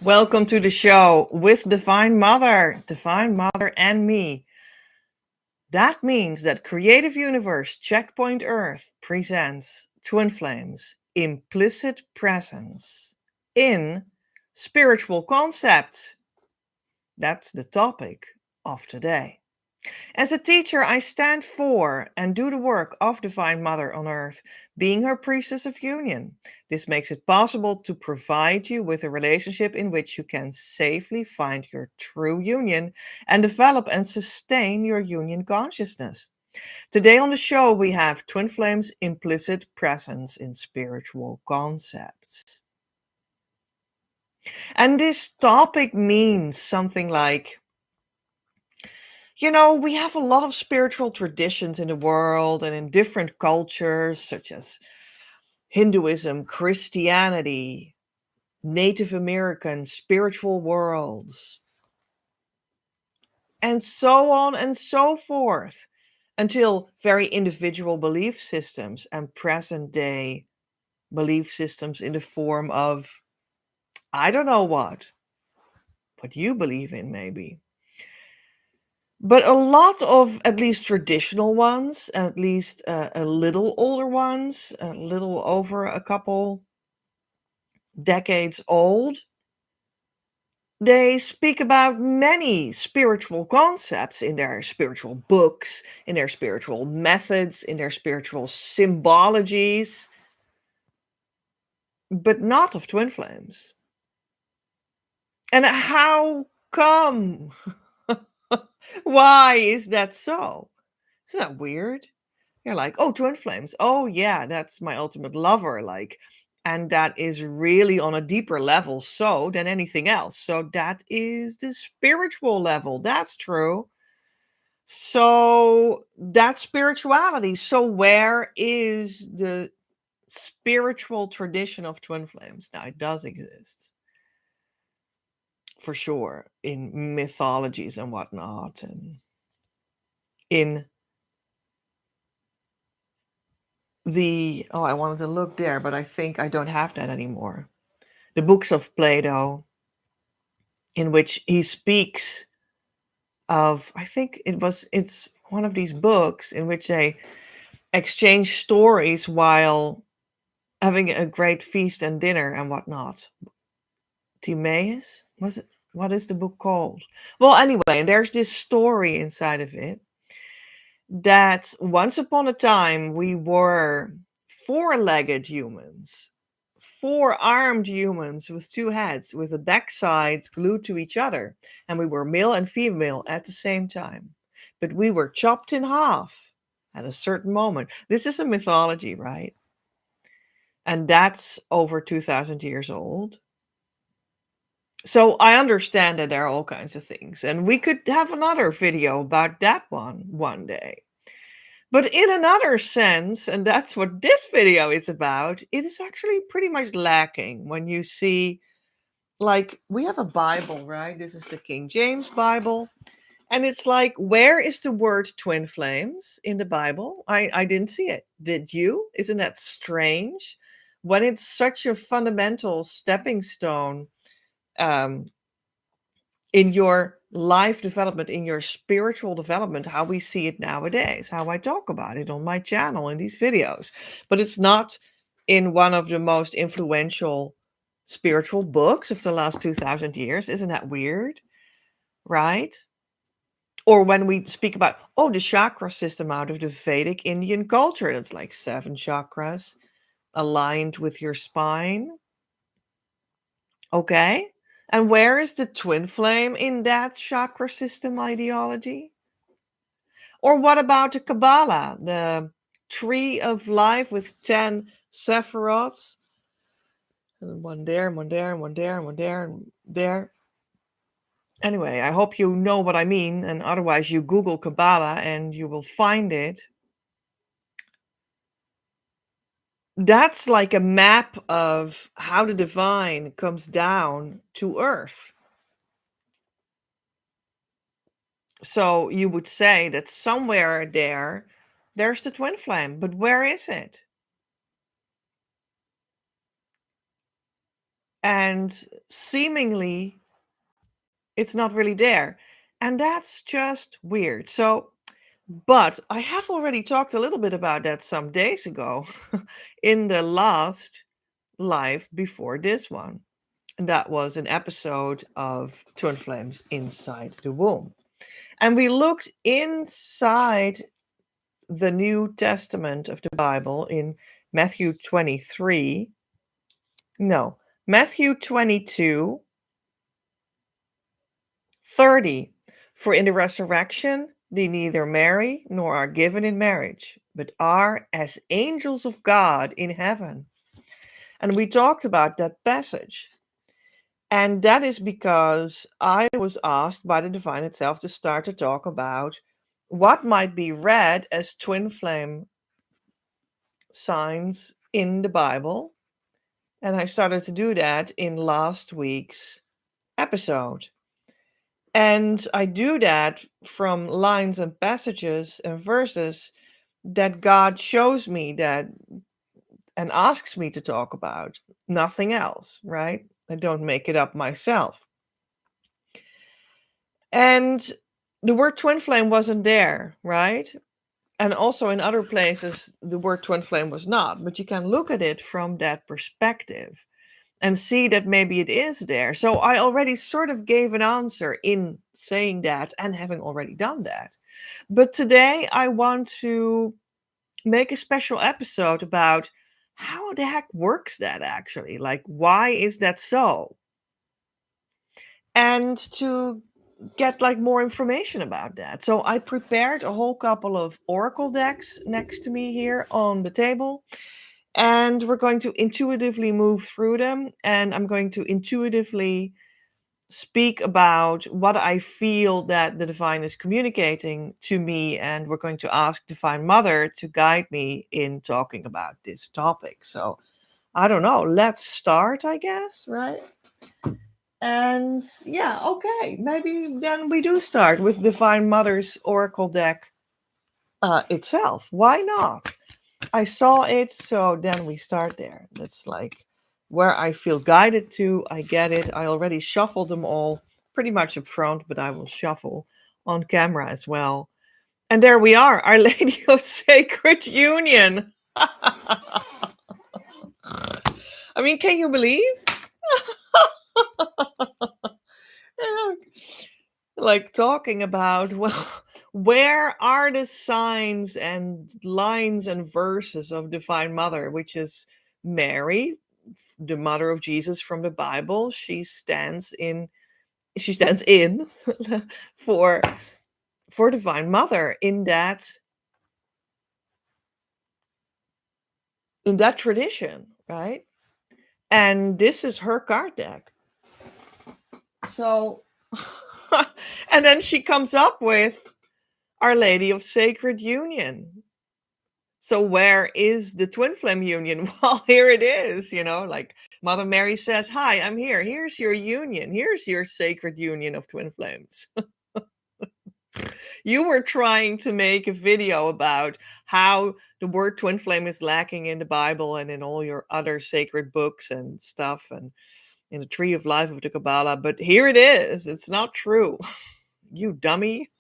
Welcome to the show with Divine Mother and me. That means that Creative Universe Checkpoint Earth presents Twin Flames Implicit Presence in Spiritual Concepts. That's the topic of today. As a teacher, I stand for and do the work of Divine Mother on Earth, being her priestess of union. This makes it possible to provide you with a relationship in which you can safely find your true union and develop and sustain your union consciousness. Today on the show, we have Twin Flames' implicit presence in spiritual concepts. And this topic means something like, we have a lot of spiritual traditions in the world and in different cultures, such as Hinduism, Christianity, Native American spiritual worlds, and so on and so forth, until very individual belief systems and present day belief systems in the form of, I don't know what you believe in, maybe. But a lot of at least traditional ones, at least a little older ones, a little over a couple decades old, they speak about many spiritual concepts in their spiritual books, in their spiritual methods, in their spiritual symbologies, but not of twin flames. And how come? Why is that so? Isn't that weird? You're like, oh, twin flames. Oh, yeah, that's my ultimate lover. And that is really on a deeper level so than anything else. So that is the spiritual level. That's true. So that's spirituality. So where is the spiritual tradition of twin flames? Now, it does exist for sure in mythologies and whatnot, and in I wanted to look there, but I think I don't have that anymore. The books of Plato, in which he speaks of, I think it's one of these books in which they exchange stories while having a great feast and dinner and whatnot. Timaeus? Was it? What is the book called? Well, anyway, and there's this story inside of it that once upon a time we were four-legged humans, four-armed humans with two heads, with the backsides glued to each other, and we were male and female at the same time. But we were chopped in half at a certain moment. This is a mythology, right? And that's over 2,000 years old. So I understand that there are all kinds of things, and we could have another video about that one day. But in another sense, and that's what this video is about, it is actually pretty much lacking when you see, like, we have a Bible, right? This is the King James Bible. And it's like, where is the word twin flames in the Bible? I didn't see it. Did you? Isn't that strange? When it's such a fundamental stepping stone um, in your life development, in your spiritual development, how we see it nowadays, how I talk about it on my channel in these videos. But it's not in one of the most influential spiritual books of the last 2,000 years. Isn't that weird? Right? Or when we speak about, the chakra system out of the Vedic Indian culture, that's like 7 chakras aligned with your spine. Okay. And where is the twin flame in that chakra system ideology? Or what about the Kabbalah, the tree of life with 10 sephiroths? And one there, and one there, and one there, and one there, and there. Anyway, I hope you know what I mean, and otherwise you Google Kabbalah and you will find it. That's like a map of how the divine comes down to earth. So you would say that somewhere there's the twin flame, but where is it? and seemingly it's not really there. And that's just weird. So, but I have already talked a little bit about that some days ago in the last live before this one. And that was an episode of Twin Flames Inside the Womb. And we looked inside the New Testament of the Bible in Matthew 23. No, Matthew 22, 30. For in the resurrection they neither marry nor are given in marriage, but are as angels of God in heaven. And we talked about that passage. And that is because I was asked by the divine itself to start to talk about what might be read as twin flame signs in the Bible. And I started to do that in last week's episode. And I do that from lines and passages and verses that God shows me that and asks me to talk about. Nothing else, right? I don't make it up myself. And the word twin flame wasn't there, right? And also in other places, the word twin flame was not. But you can look at it from that perspective and see that maybe it is there. So I already sort of gave an answer in saying that and having already done that. But today I want to make a special episode about how the heck works that actually? Like, why is that so? And to get like more information about that. So I prepared a whole couple of oracle decks next to me here on the table. And we're going to intuitively move through them. And I'm going to intuitively speak about what I feel that the divine is communicating to me. And we're going to ask Divine Mother to guide me in talking about this topic. So I don't know. Let's start, I guess, right? And yeah, okay. Maybe then we do start with Divine Mother's oracle deck itself. Why not? I saw it, so then we start there. That's like where I feel guided to. I get it. I already shuffled them all pretty much up front, but I will shuffle on camera as well. And there we are, Our Lady of Sacred Union. I mean, can you believe? Like talking about, well, where are the signs and lines and verses of Divine Mother, which is Mary, the mother of Jesus from the Bible. She stands in for Divine Mother in that tradition, right? And this is her card deck. So and then she comes up with Our Lady of Sacred Union. So where is the twin flame union? Well, here it is, like Mother Mary says, "Hi, I'm here. Here's your union. Here's your sacred union of twin flames." You were trying to make a video about how the word twin flame is lacking in the Bible and in all your other sacred books and stuff and in the Tree of Life of the Kabbalah, but here it is. It's not true. You dummy.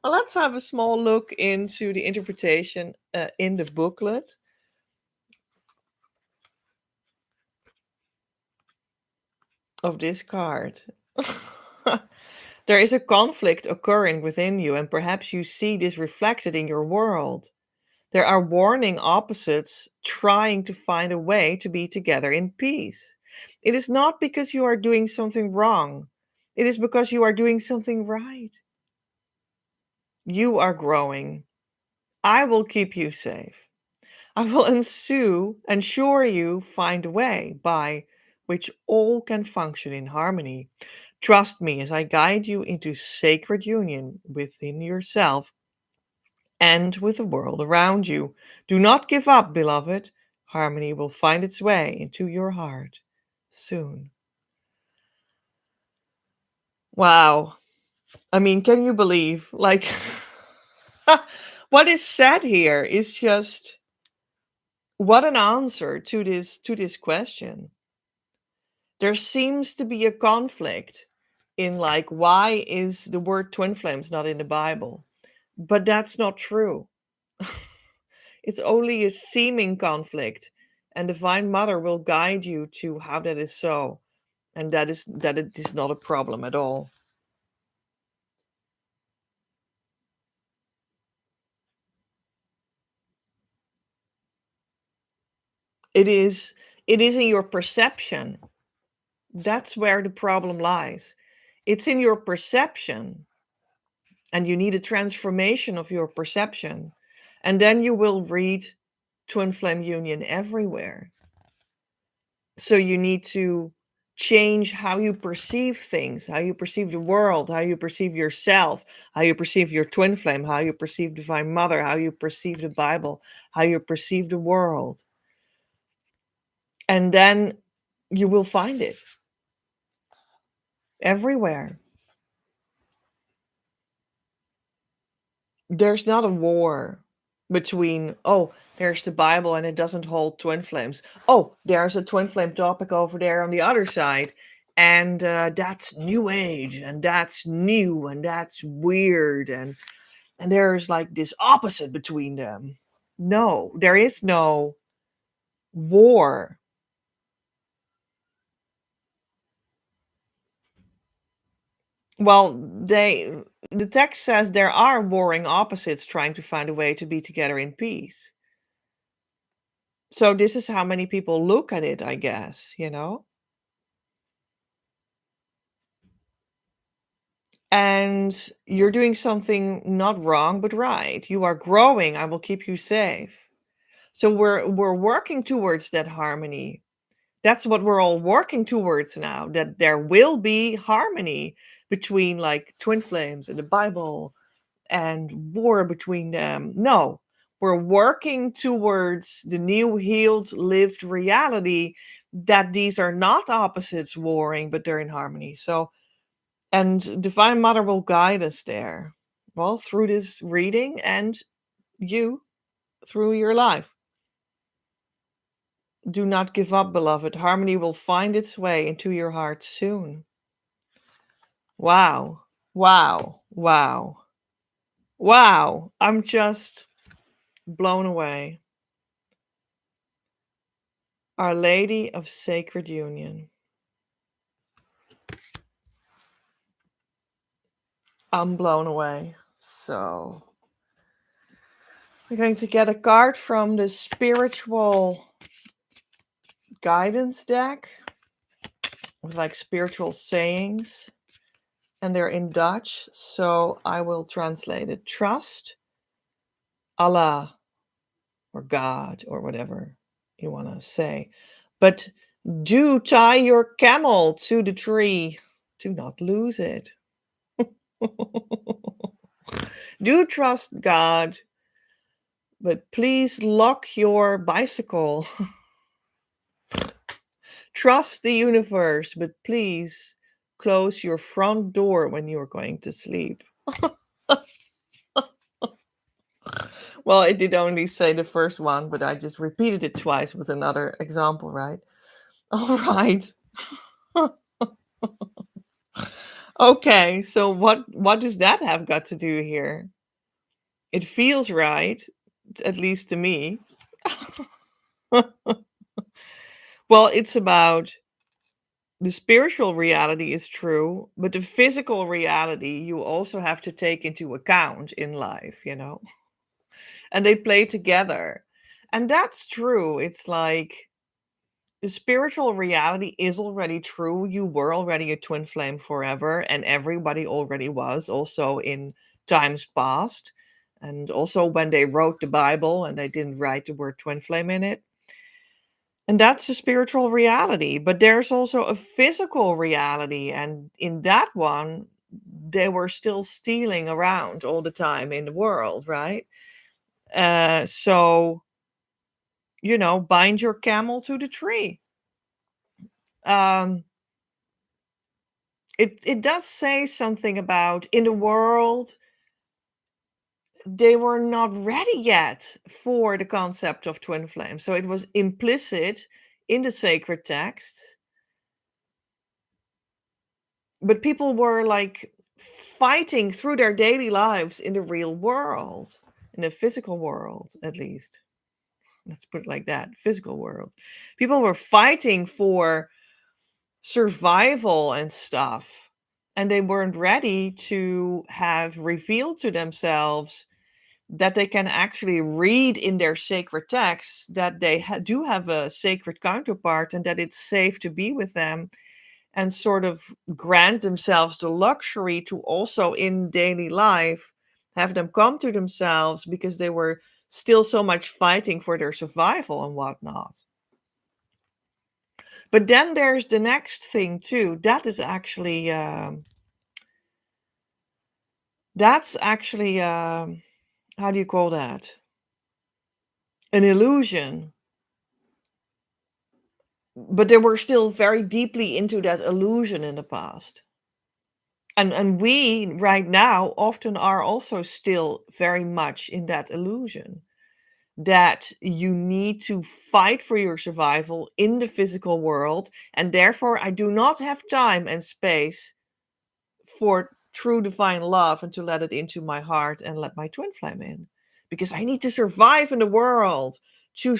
Well, let's have a small look into the interpretation in the booklet. Of this card. There is a conflict occurring within you, and perhaps you see this reflected in your world. There are warning opposites trying to find a way to be together in peace. It is not because you are doing something wrong, it is because you are doing something right. You are growing. I will keep you safe. I will ensure you find a way by which all can function in harmony. Trust me as I guide you into sacred union within yourself and with the world around you. Do not give up, beloved. Harmony will find its way into your heart soon. Wow. I mean, can you believe? Like, what is said here is just What an answer to this question. There seems to be a conflict in like why is the word twin flames not in the Bible? But that's not true. It's only a seeming conflict, and Divine Mother will guide you to how that is so, and that it is not a problem at all. It is it is in your perception. That's where the problem lies. It's in your perception, and you need a transformation of your perception. And then you will read twin flame union everywhere. So you need to change how you perceive things, how you perceive the world, how you perceive yourself, how you perceive your twin flame, how you perceive Divine Mother, how you perceive the Bible, how you perceive the world. And then you will find it everywhere. There's not a war between, oh, there's the Bible and it doesn't hold twin flames. Oh, there's a twin flame topic over there on the other side. And that's new age and that's new and that's weird. And there's like this opposite between them. No, there is no war. Well, the text says there are warring opposites trying to find a way to be together in peace. So this is how many people look at it, I guess, you know? And you're doing something not wrong, but right. You are growing. I will keep you safe. So we're working towards that harmony. That's what we're all working towards now, that there will be harmony between like twin flames and the Bible and war between them. No, we're working towards the new healed lived reality that these are not opposites warring, but they're in harmony. So, and Divine Mother will guide us there, well, through this reading and you through your life. Do not give up, beloved. Harmony will find its way into your heart soon. Wow. Wow. Wow. Wow. I'm just blown away. Our Lady of Sacred Union. I'm blown away. So, we're going to get a card from the spiritual guidance deck with like spiritual sayings, and they're in Dutch. So, I will translate it. Trust Allah or God or whatever you want to say. But do tie your camel to the tree. Do not lose it. Do trust God, but please lock your bicycle. Trust the universe, but please close your front door when you're going to sleep. Well, it did only say the first one, but I just repeated it twice with another example, right? All right. Okay, so what does that have got to do here? It feels right, at least to me. Well, it's about the spiritual reality is true, but the physical reality you also have to take into account in life, you know? And they play together. And that's true. It's like the spiritual reality is already true. You were already a twin flame forever, and everybody already was, also in times past. And also when they wrote the Bible and they didn't write the word twin flame in it. And that's a spiritual reality. But there's also a physical reality. And in that one, they were still stealing around all the time in the world, right? So, you know, bind your camel to the tree. Um, it does say something about in the world they were not ready yet for the concept of twin flame. So it was implicit in the sacred text, but people were like fighting through their daily lives in the real world, in the physical world, at least. Let's put it like that, physical world. People were fighting for survival and stuff, and they weren't ready to have revealed to themselves that they can actually read in their sacred texts that they do have a sacred counterpart and that it's safe to be with them, and sort of grant themselves the luxury to also in daily life have them come to themselves, because they were still so much fighting for their survival and whatnot. But then there's the next thing too. That's actually how do you call that? An illusion. But they were still very deeply into that illusion in the past. And we right now often are also still very much in that illusion, that you need to fight for your survival in the physical world, and therefore I do not have time and space for true divine love and to let it into my heart and let my twin flame in, because I need to survive in the world, to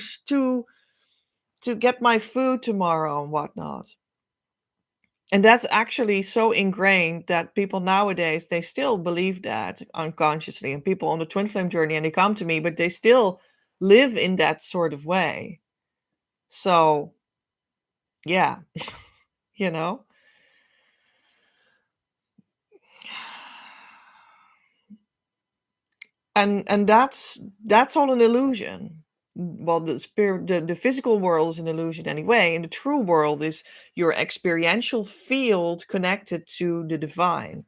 to get my food tomorrow and whatnot. And that's actually so ingrained that people nowadays, they still believe that unconsciously, and people on the twin flame journey, and they come to me, but they still live in that sort of way. So yeah, you know. And that's all an illusion. Well, the spirit, the physical world is an illusion anyway, and the true world is your experiential field connected to the divine.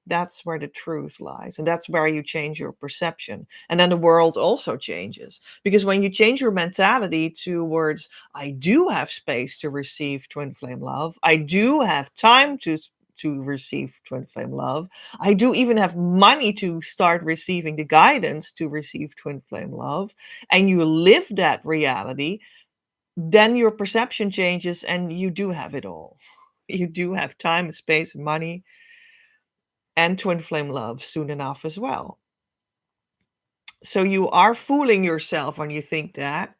That's where the truth lies, and that's where you change your perception, and then the world also changes, because when you change your mentality towards, I do have space to receive twin flame love, I do have time to receive twin flame love, I do even have money to start receiving the guidance to receive twin flame love, and you live that reality, then your perception changes and you do have it all. You do have time, space, money, and twin flame love soon enough as well. So you are fooling yourself when you think that,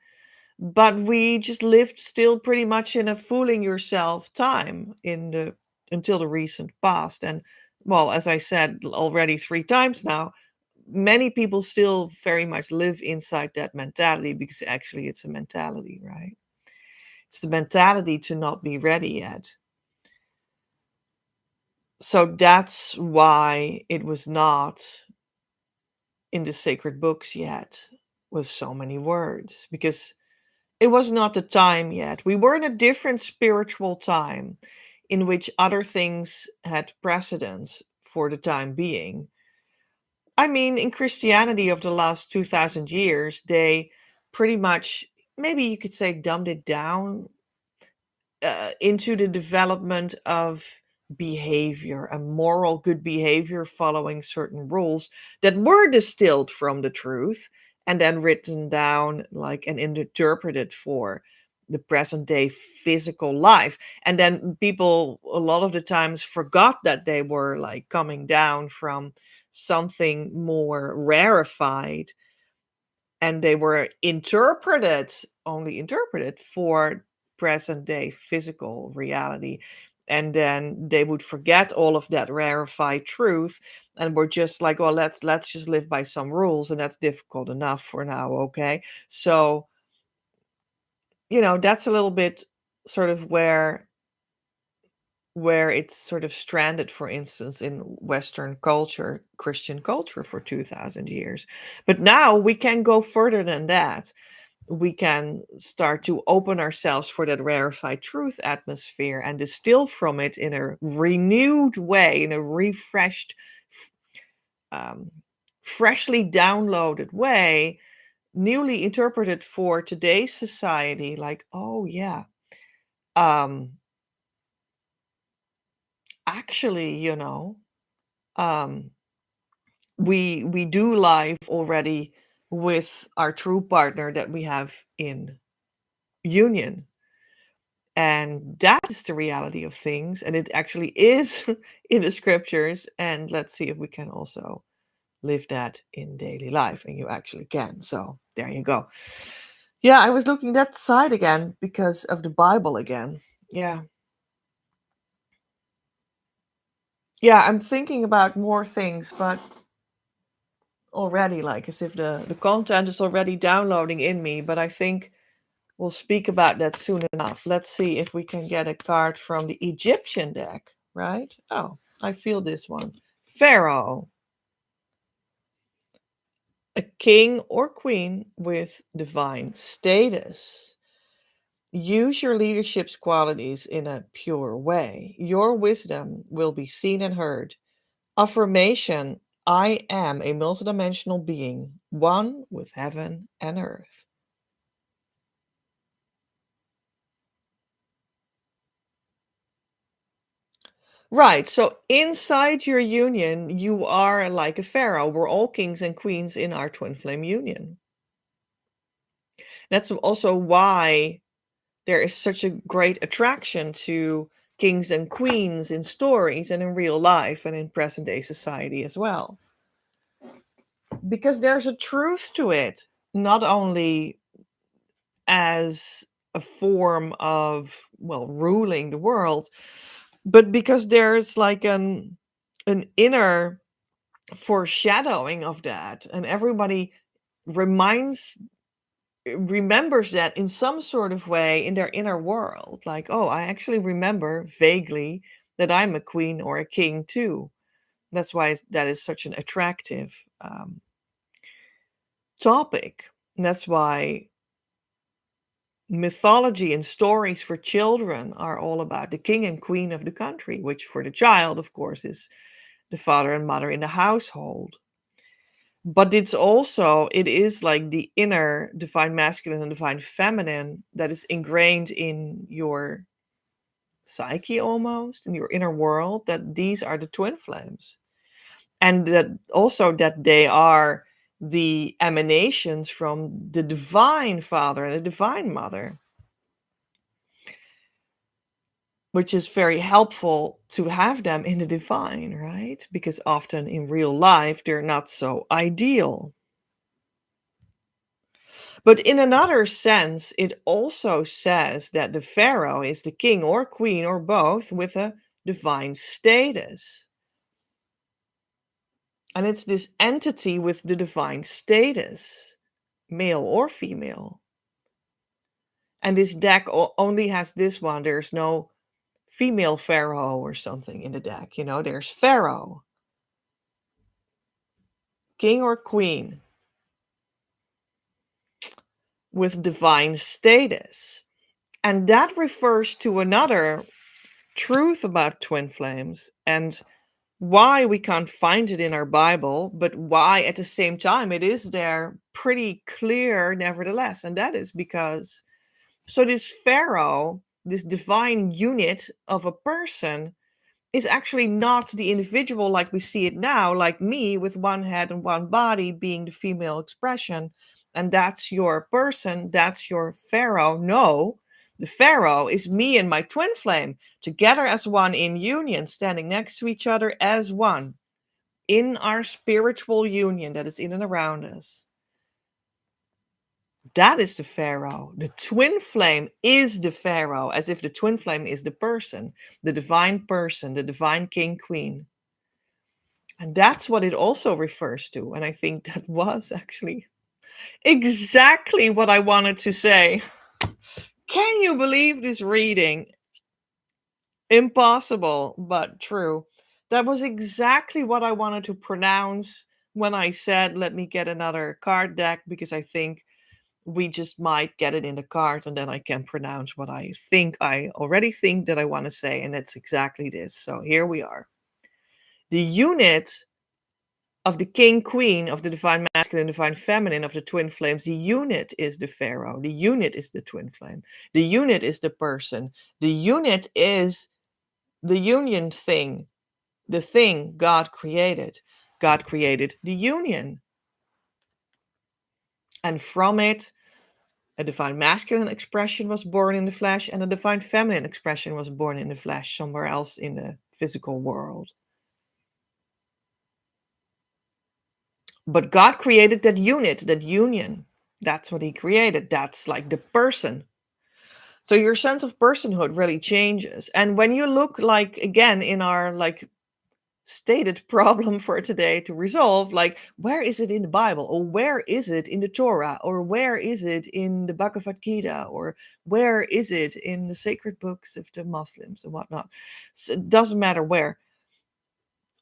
but we just lived still pretty much in a fooling yourself time in the until the recent past. And well, as I said already 3 times now, many people still very much live inside that mentality, because actually it's a mentality, right? It's the mentality to not be ready yet. So that's why it was not in the sacred books yet with so many words, because it was not the time yet. We were in a different spiritual time in which other things had precedence for the time being. I mean, in Christianity of the last 2000 years, they pretty much, maybe you could say, dumbed it down into the development of behavior and moral good behavior following certain rules that were distilled from the truth and then written down like and interpreted for the present day physical life. And then people a lot of the times forgot that they were like coming down from something more rarefied, and they were only interpreted for present day physical reality, and then they would forget all of that rarefied truth, and were just like, well, let's just live by some rules, and that's difficult enough for now, okay? So that's a little bit sort of where it's sort of stranded, for instance, in Western culture, Christian culture, for 2000 years. But now we can go further than that. We can start to open ourselves for that rarefied truth atmosphere and distill from it in a renewed way, in a refreshed, um, freshly downloaded way, newly interpreted for today's society. Like, oh, yeah, um, actually, um, we do life already with our true partner that we have in union. And that is the reality of things. And it actually is in the scriptures. And let's see if we can also live that in daily life. And you actually can. So there you go. Yeah, I was looking that side again because of the Bible again. Yeah. Yeah, I'm thinking about more things, but already like as if the content is already downloading in me. But I think we'll speak about that soon enough. Let's see if we can get a card from the Egyptian deck, right? Oh, I feel this one. Pharaoh, a king or queen with divine status. Use your leadership's qualities in a pure way. Your wisdom will be seen and heard. Affirmation: I am a multidimensional being, one with heaven and earth. Right. So inside your union, you are like a pharaoh. We're all kings and queens in our twin flame union. That's also why there is such a great attraction to kings and queens in stories and in real life and in present day society as well. Because there's a truth to it, not only as a form of, well, ruling the world, but because there's like an inner foreshadowing of that, and everybody reminds remembers that in some sort of way in their inner world, like, oh, I actually remember vaguely that I'm a queen or a king too. That's why that is such an attractive topic. And that's why mythology and stories for children are all about the king and queen of the country, which for the child, of course, is the father and mother in the household. But it is like the inner divine masculine and divine feminine that is ingrained in your psyche, almost in your inner world, that these are the twin flames, and that also that they are the emanations from the divine father and the divine mother, which is very helpful to have them in the divine, right? Because often in real life they're not so ideal. But in another sense, it also says that the pharaoh is the king or queen or both with a divine status. And it's this entity with the divine status, male or female. And this deck only has this one. There's no female pharaoh or something in the deck. There's pharaoh, king or queen with divine status. And that refers to another truth about twin flames and why we can't find it in our Bible, but why at the same time it is there pretty clear nevertheless. And that is because, so this Pharaoh, this divine unit of a person, is actually not the individual like we see it now, like me with one head and one body being the female expression. And that's your person, that's your Pharaoh. No, the Pharaoh is me and my twin flame, together as one in union, standing next to each other as one in our spiritual union that is in and around us. That is the Pharaoh. The twin flame is the Pharaoh, as if the twin flame is the person, the divine king, queen. And that's what it also refers to. And I think that was actually exactly what I wanted to say. Can you believe this reading? Impossible, but true. That was exactly what I wanted to pronounce when I said, let me get another card deck, because I think we just might get it in the cards and then I can pronounce what I already think that I want to say. And it's exactly this. So here we are. The unit of the king queen of the divine masculine, divine feminine of the twin flames, the unit is the pharaoh. The unit is the twin flame. The unit is the person. The unit is the union thing, the thing God created. God created the union. And from it, a divine masculine expression was born in the flesh, and a divine feminine expression was born in the flesh somewhere else in the physical world. But God created that unit, that union. That's what he created. That's like the person. So your sense of personhood really changes. And when you look like again in our like stated problem for today to resolve, like where is it in the Bible, or where is it in the Torah, or where is it in the Bhagavad Gita, or where is it in the sacred books of the Muslims and whatnot? So it doesn't matter where.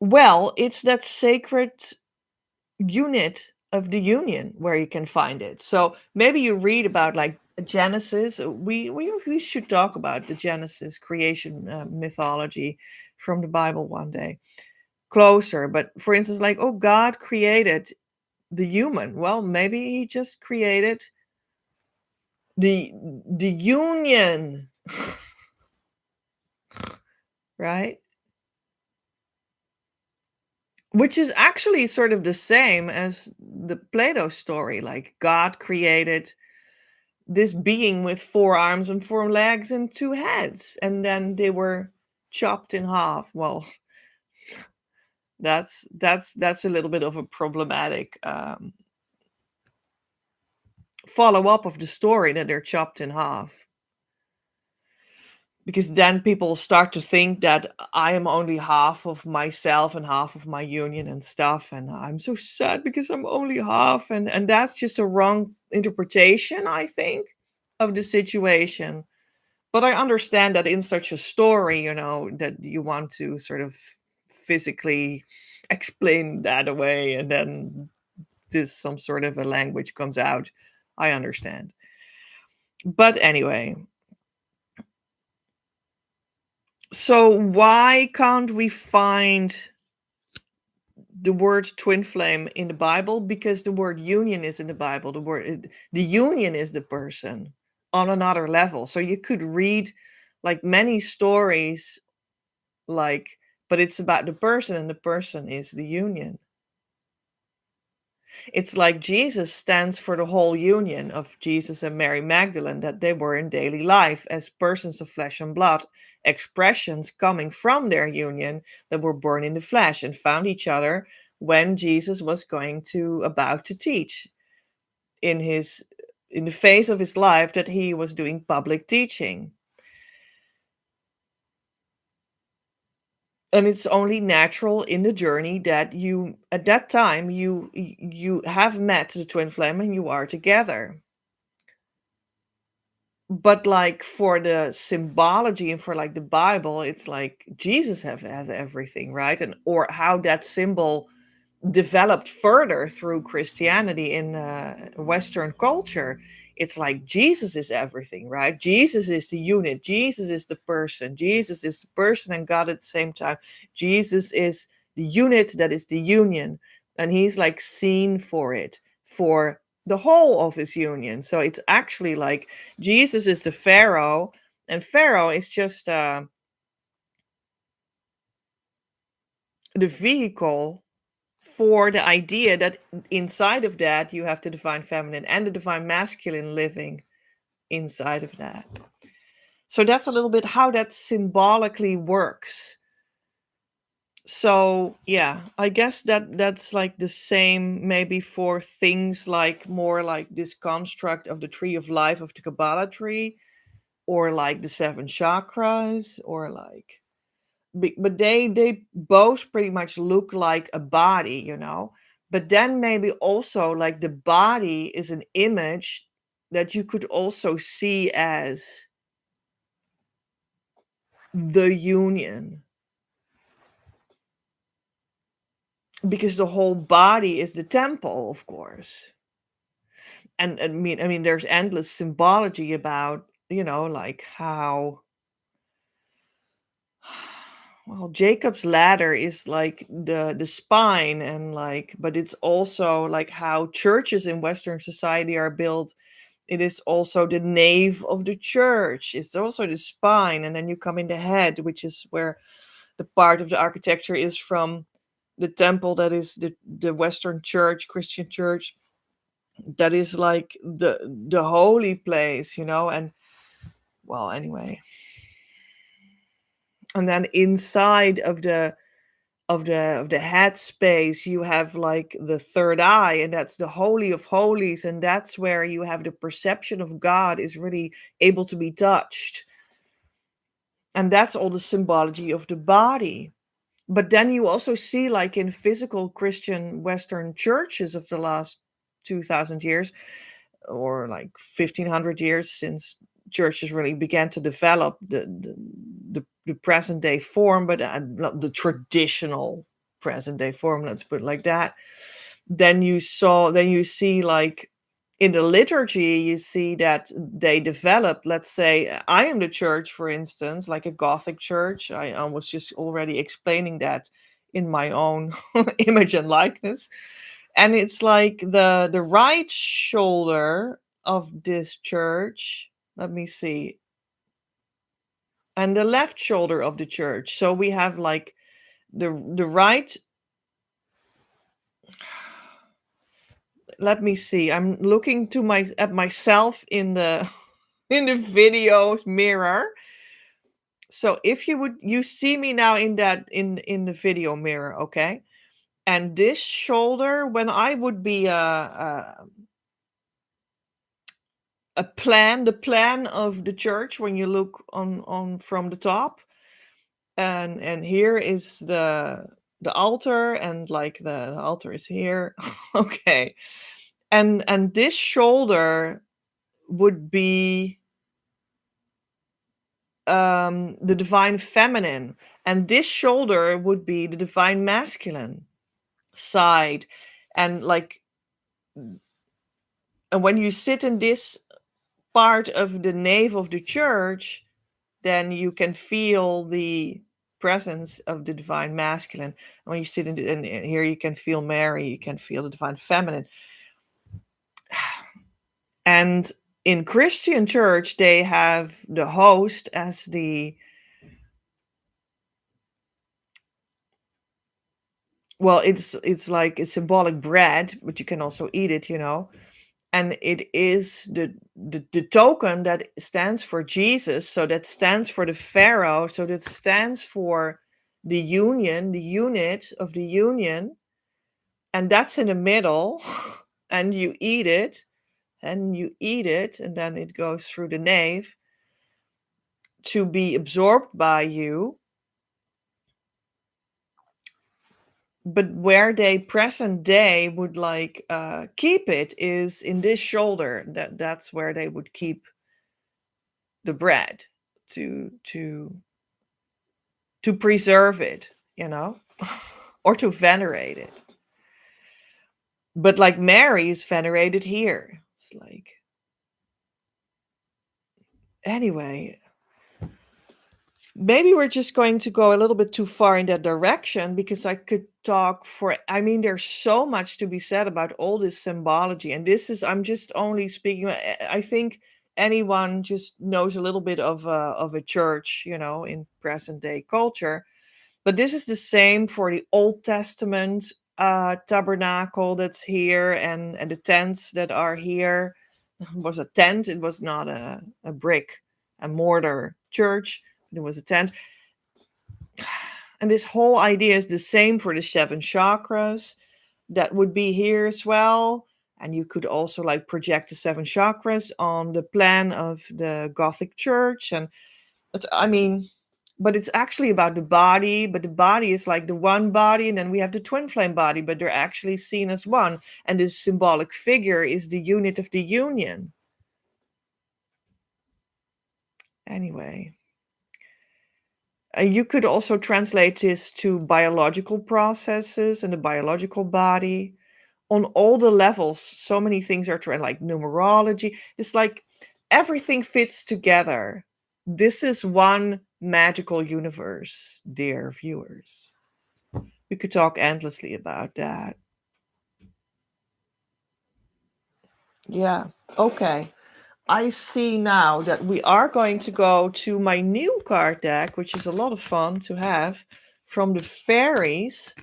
Well, it's that sacred unit of the union where you can find it. So maybe you read about like Genesis. We should talk about the Genesis creation mythology from the Bible one day closer. But for instance, like, oh, God created the human. Well, maybe he just created the union, right? Which is actually sort of the same as the Plato story. Like God created this being with 4 arms and 4 legs and 2 heads, and then they were chopped in half. Well, that's a little bit of a problematic follow up of the story that they're chopped in half, because then people start to think that I am only half of myself and half of my union and stuff, and I'm so sad because I'm only half, and that's just a wrong interpretation, I think, of the situation. But I understand that in such a story, that you want to sort of physically explain that away, and then this some sort of a language comes out. I understand. But anyway, so why can't we find the word twin flame in the Bible? Because the word union is in the Bible. The union is the person on another level. So you could read like many stories, like, but it's about the person, and the person is the union. It's like Jesus stands for the whole union of Jesus and Mary Magdalene, that they were in daily life as persons of flesh and blood, expressions coming from their union, that were born in the flesh and found each other when Jesus was about to teach in the phase of his life that he was doing public teaching. And it's only natural in the journey that you at that time you have met the twin flame and you are together. But like for the symbology and for like the Bible, it's like Jesus has everything, right? And or how that symbol developed further through Christianity in Western culture. It's like Jesus is everything, right? Jesus is the unit. Jesus is the person. Jesus is the person and God at the same time. Jesus is the unit that is the union. And he's like seen for it, for the whole of his union. So it's actually like Jesus is the Pharaoh, and Pharaoh is just the vehicle for the idea that inside of that you have the divine feminine and the divine masculine living inside of that. So that's a little bit how that symbolically works. So yeah, I guess that's like the same maybe for things like more like this construct of the tree of life of the Kabbalah tree, or like the 7 chakras, or like but they both pretty much look like a body. But then maybe also like the body is an image that you could also see as the union, because the whole body is the temple, of course. And I mean there's endless symbology about, like how, well, Jacob's ladder is like the spine, and like, but it's also like how churches in Western society are built. It is also the nave of the church. It's also the spine, and then you come in the head, which is where the part of the architecture is from the temple that is the Western church, Christian church, that is like the holy place, and well, anyway. And then inside of the head space, you have like the third eye, and that's the holy of holies, and that's where you have the perception of God is really able to be touched. And that's all the symbology of the body. But then you also see, like in physical Christian Western churches of the last 2000 years, or like 1500 years, since churches really began to develop the present day form, but not the traditional present day form, let's put it like that. Then you see, like in the liturgy, you see that they develop, let's say, I am the church, for instance, like a Gothic church. I was just already explaining that in my own image and likeness. And it's like the right shoulder of this church, let me see, and the left shoulder of the church. So we have like the right, let me see, I'm looking at myself in the in the video mirror. So if you see me now in the video mirror, okay? And this shoulder, when I would be the plan of the church, when you look on from the top, and here is the altar, and like the altar is here. Okay. And this shoulder would be the divine feminine, and this shoulder would be the divine masculine side. And like, and when you sit in this part of the nave of the church, then you can feel the presence of the divine masculine. And when you sit in here, you can feel Mary, you can feel the divine feminine. And in Christian church, they have the host as it's like a symbolic bread, but you can also eat it, and it is the token that stands for Jesus. So that stands for the Pharaoh. So that stands for the union, the unit of the union, and that's in the middle. And you eat it, and then it goes through the nave to be absorbed by you. But where they present day would like keep it is in this shoulder. That's where they would keep the bread to preserve it, or to venerate it. But like Mary is venerated here. It's like, anyway, maybe we're just going to go a little bit too far in that direction, because I could talk there's so much to be said about all this symbology. And I'm just only speaking, I think anyone just knows a little bit of a church, in present day culture. But this is the same for the Old Testament tabernacle that's here, and the tents that are here. It was a tent, it was not a brick and mortar church. It was a tent. And this whole idea is the same for the 7 chakras. That would be here as well. And you could also like project the 7 chakras on the plan of the Gothic church. And but it's actually about the body. But the body is like the one body, and then we have the twin flame body, but they're actually seen as one. And this symbolic figure is the unit of the union. Anyway. You could also translate this to biological processes and the biological body on all the levels. So many things are like numerology. It's like everything fits together. This is one magical universe, dear viewers. We could talk endlessly about that. Yeah. Okay. I see now that we are going to go to my new card deck, which is a lot of fun to have, from the fairies.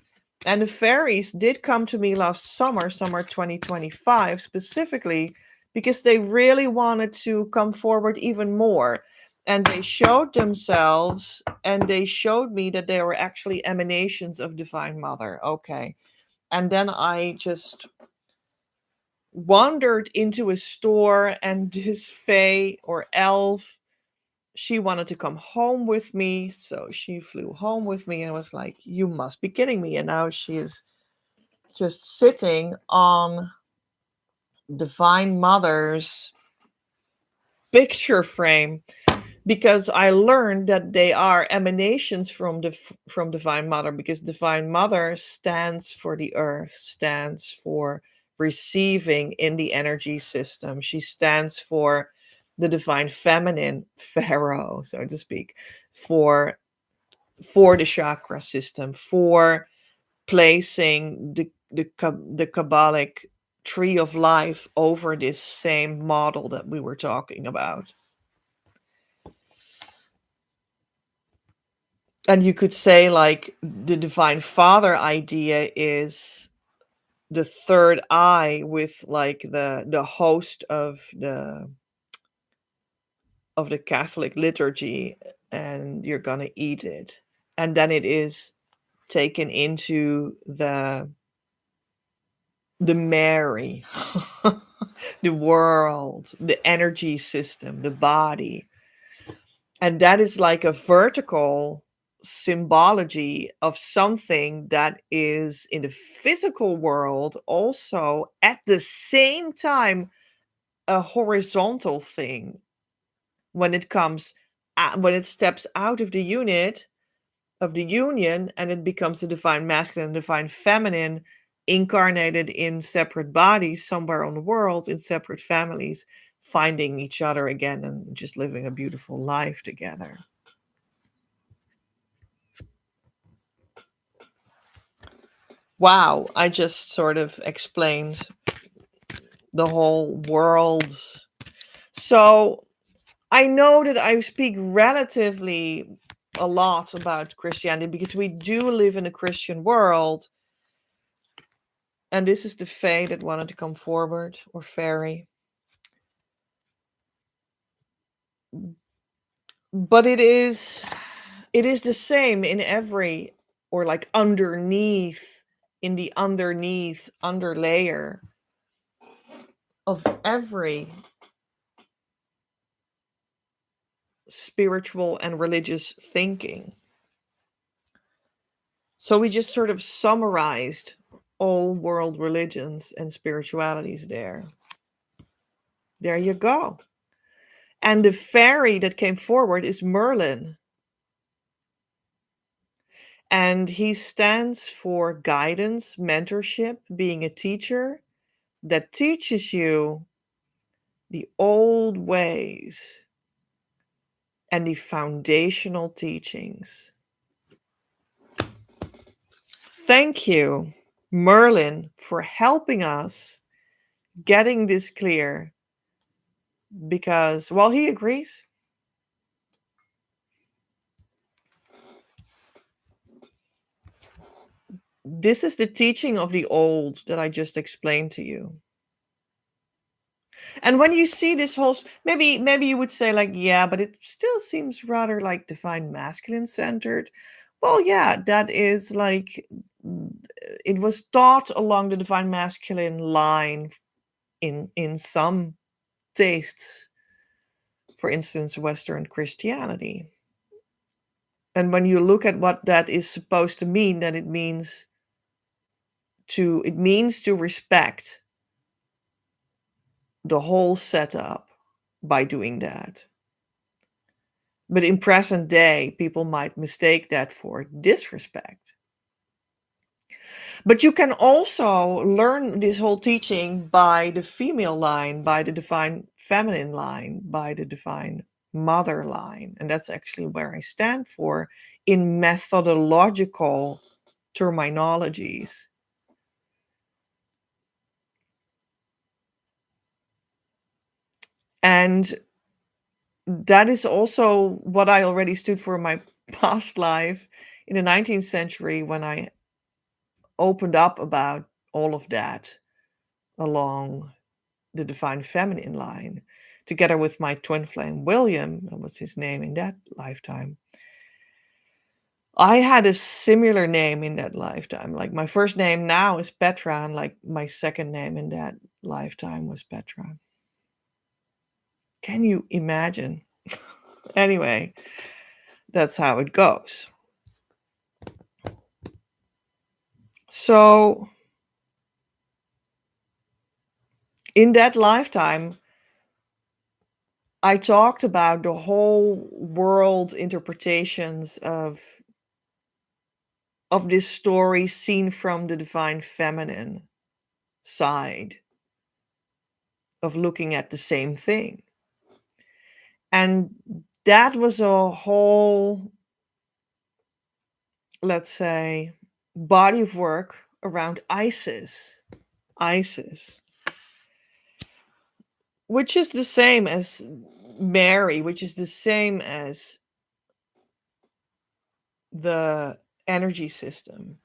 And the fairies did come to me last summer, summer 2025, specifically because they really wanted to come forward even more. And they showed themselves and they showed me that they were actually emanations of Divine Mother. Okay. And then I just wandered into a store, and this fae or elf, she wanted to come home with me. So she flew home with me and was like, "You must be kidding me." And now she is just sitting on Divine Mother's picture frame, because I learned that they are emanations from Divine Mother, because Divine Mother stands for the earth, stands for receiving in the energy system. She stands for the divine feminine, pharaoh, so to speak, for the chakra system, for placing the Kabbalic tree of life over this same model that we were talking about. And you could say, like, the Divine Father idea is the third eye with like the host of the Catholic liturgy, and you're gonna eat it. And then it is taken into the Mary, the world, the energy system, the body. And that is like a vertical symbology of something that is in the physical world, also at the same time a horizontal thing. When it comes when it steps out of the unit of the union, and it becomes the divine masculine and divine feminine, incarnated in separate bodies somewhere on the world, in separate families, finding each other again and just living a beautiful life together. Wow, I just sort of explained the whole world. So I know that I speak relatively a lot about Christianity because we do live in a Christian world. And this is the fae that wanted to come forward, or fairy. But it is the same in every, or like underneath, in the underneath underlayer of every spiritual and religious thinking. So we just sort of summarized all world religions and spiritualities there. There you go. And the fairy that came forward is Merlin. And he stands for guidance, mentorship, being a teacher that teaches you the old ways and the foundational teachings. Thank you, Merlin, for helping us getting this clear, because, well, he agrees. This is the teaching of the old that I just explained to you. And when you see this whole, maybe you would say, like, yeah, but it still seems rather like divine masculine centered. Well, yeah, that is like, it was taught along the divine masculine line in some tastes, for instance, Western Christianity. And when you look at what that is supposed to mean, then it means to respect the whole setup by doing that. But in present day, people might mistake that for disrespect. But you can also learn this whole teaching by the female line, by the divine feminine line, by the divine mother line. And that's actually where I stand for in methodological terminologies. And that is also what I already stood for in my past life in the 19th century, when I opened up about all of that along the divine feminine line, together with my twin flame William, that was his name in that lifetime. I had a similar name in that lifetime. Like my first name now is Petra, and like my second name in that lifetime was Petra. Can you imagine? Anyway, that's how it goes. So, in that lifetime, I talked about the whole world interpretations of this story seen from the divine feminine side of looking at the same thing. And that was a whole, let's say, body of work around Isis. Isis, which is the same as Mary, which is the same as the energy system.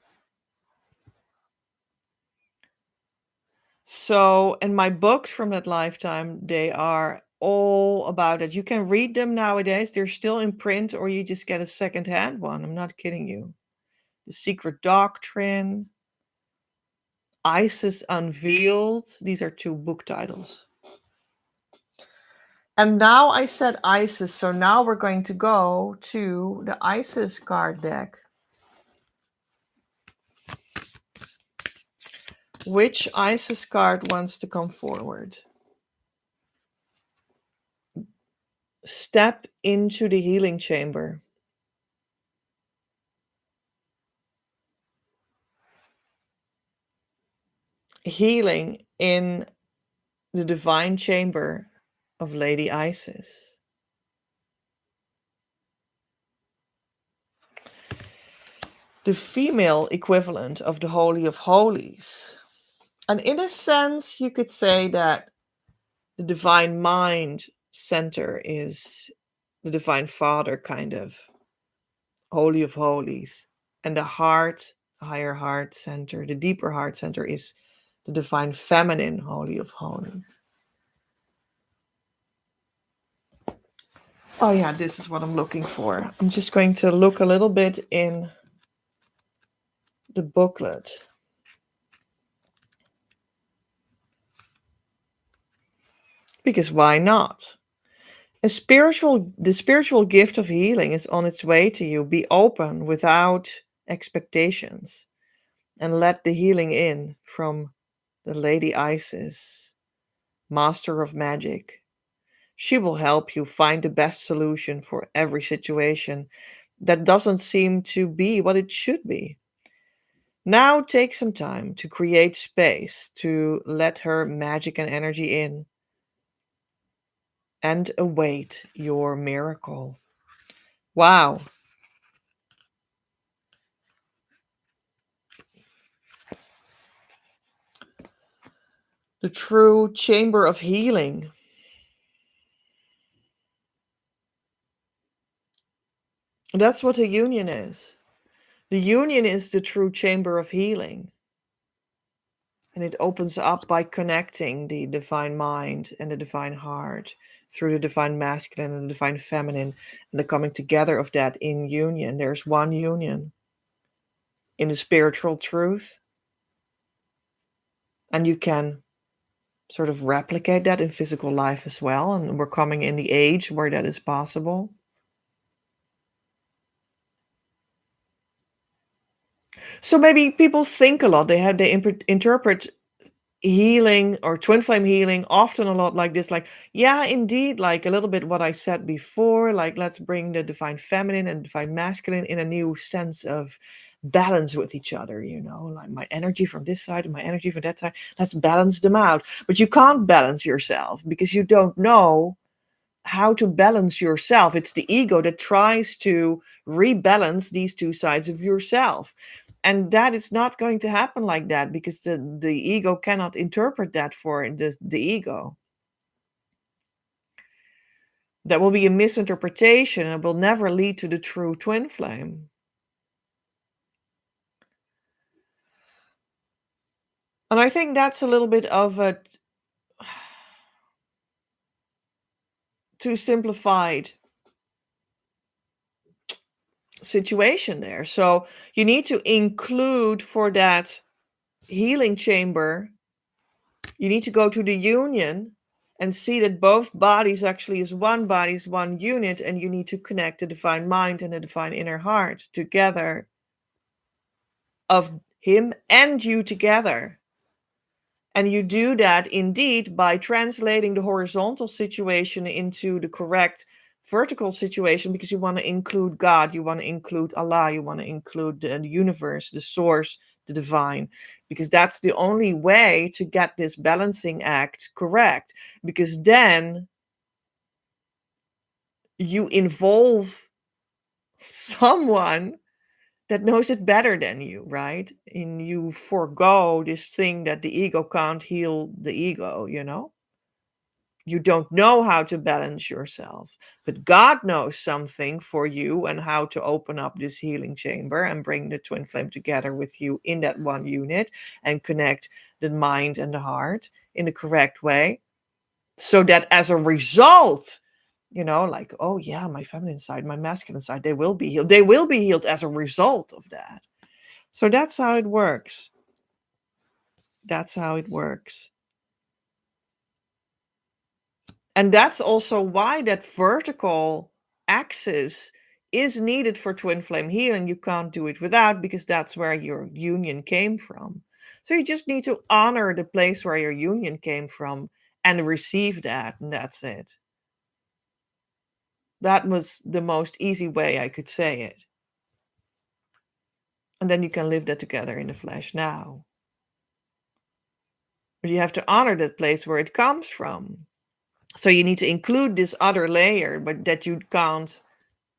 So, and my books from that lifetime, they are all about it. You can read them nowadays. They're still in print, or you just get a secondhand one. I'm not kidding you. The Secret Doctrine, Isis Unveiled. These are 2 book titles. And now I said Isis, so now we're going to go to the Isis card deck. Which Isis card wants to come forward? Step into the healing chamber. Healing in the divine chamber of Lady Isis. The female equivalent of the Holy of Holies. And in a sense, you could say that the divine mind center is the divine father, kind of Holy of Holies. And the heart, higher heart center, the deeper heart center is the divine feminine Holy of Holies. Oh yeah, this is what I'm looking for. I'm just going to look a little bit in the booklet. Because why not? The spiritual gift of healing is on its way to you. Be open without expectations and let the healing in from the Lady Isis, Master of Magic. She will help you find the best solution for every situation that doesn't seem to be what it should be. Now take some time to create space to let her magic and energy in and await your miracle. Wow. The true chamber of healing. That's what a union is. The union is the true chamber of healing. And it opens up by connecting the divine mind and the divine heart through the divine masculine and the divine feminine, and the coming together of that in union. There's one union in the spiritual truth. And you can sort of replicate that in physical life as well. And we're coming in the age where that is possible. So maybe people think a lot. They interpret healing or twin flame healing often a lot like this, like, yeah, indeed, like a little bit what I said before, like let's bring the divine feminine and divine masculine in a new sense of balance with each other, like my energy from this side and my energy from that side, let's balance them out. But you can't balance yourself because you don't know how to balance yourself. It's the ego that tries to rebalance these 2 sides of yourself. And that is not going to happen like that, because the ego cannot interpret that for the ego. That will be a misinterpretation and will never lead to the true twin flame. And I think that's a little bit of a too simplified situation there. So you need to include for that healing chamber, you need to go to the union and see that both bodies actually is one body, is one unit, and you need to connect the divine mind and the divine inner heart together, of him and you together. And you do that indeed by translating the horizontal situation into the correct vertical situation, because you want to include God, you want to include Allah, you want to include the universe, the source, the divine, because that's the only way to get this balancing act correct. Because then you involve someone that knows it better than you, right? And you forego this thing that the ego can't heal the ego. You don't know how to balance yourself, but God knows something for you and how to open up this healing chamber and bring the twin flame together with you in that one unit and connect the mind and the heart in the correct way, so that as a result, like, oh yeah, my feminine side, my masculine side, they will be healed. They will be healed as a result of that. So that's how it works. That's how it works. And that's also why that vertical axis is needed for twin flame healing. You can't do it without, because that's where your union came from. So you just need to honor the place where your union came from and receive that, and that's it. That was the most easy way I could say it. And then you can live that together in the flesh now. But you have to honor that place where it comes from. So you need to include this other layer, but that you can't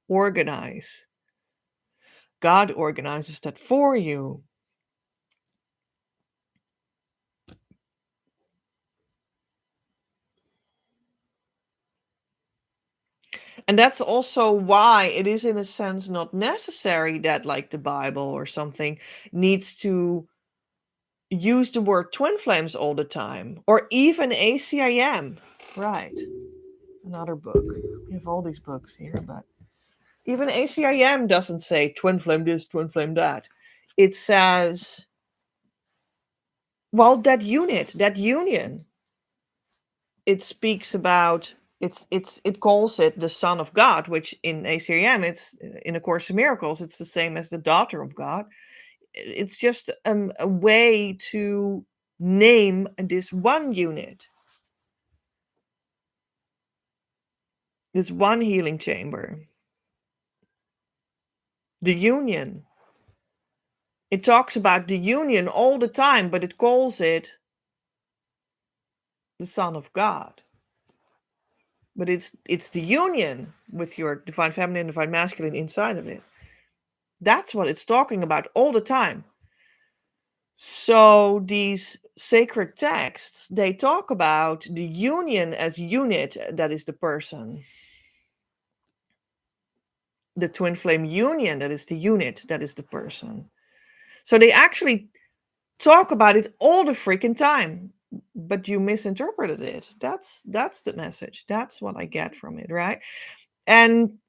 organize. God organizes that for you. And that's also why it is, in a sense, not necessary that, like, the Bible or something needs to use the word twin flames all the time, or even ACIM. Right. Another book. We have all these books here, but even ACIM doesn't say twin flame this, twin flame that. It says, well, that unit, that union, it speaks about, it calls it the Son of God, which in ACM, it's in A Course in Miracles, it's the same as the daughter of God. It's just a way to name this one unit, this one healing chamber, the union. It talks about the union all the time, but it calls it the Son of God. But it's the union with your divine feminine, divine masculine inside of it. That's what it's talking about all the time. So these sacred texts, they talk about the union as unit, that is the person. The twin flame union, that is the unit, that is the person. So they actually talk about it all the freaking time, but you misinterpreted it. That's the message. That's what I get from it, right? And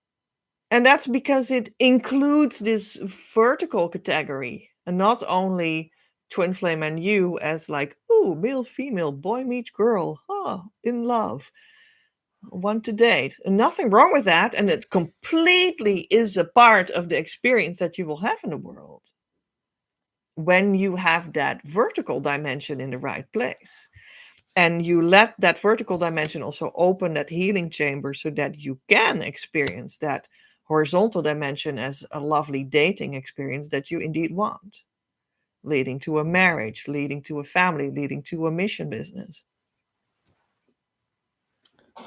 that's because it includes this vertical category, and not only twin flame and you as like, oh, male, female, boy meets girl, in love, want to date. And nothing wrong with that. And it completely is a part of the experience that you will have in the world when you have that vertical dimension in the right place. And you let that vertical dimension also open that healing chamber so that you can experience that horizontal dimension as a lovely dating experience that you indeed want, leading to a marriage, leading to a family, leading to a mission business.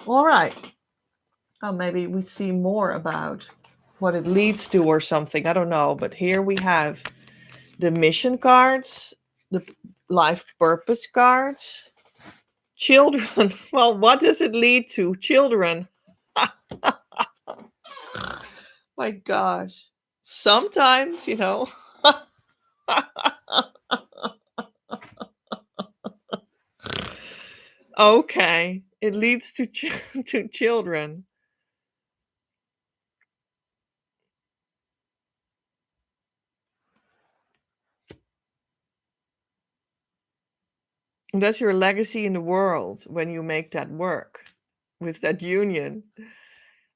All right. Maybe we see more about what it leads to or something. I don't know. But here we have the mission cards, the life purpose cards. Children. Well, what does it lead to? Children. My gosh. Sometimes, Okay. It leads to to children. And that's your legacy in the world when you make that work with that union.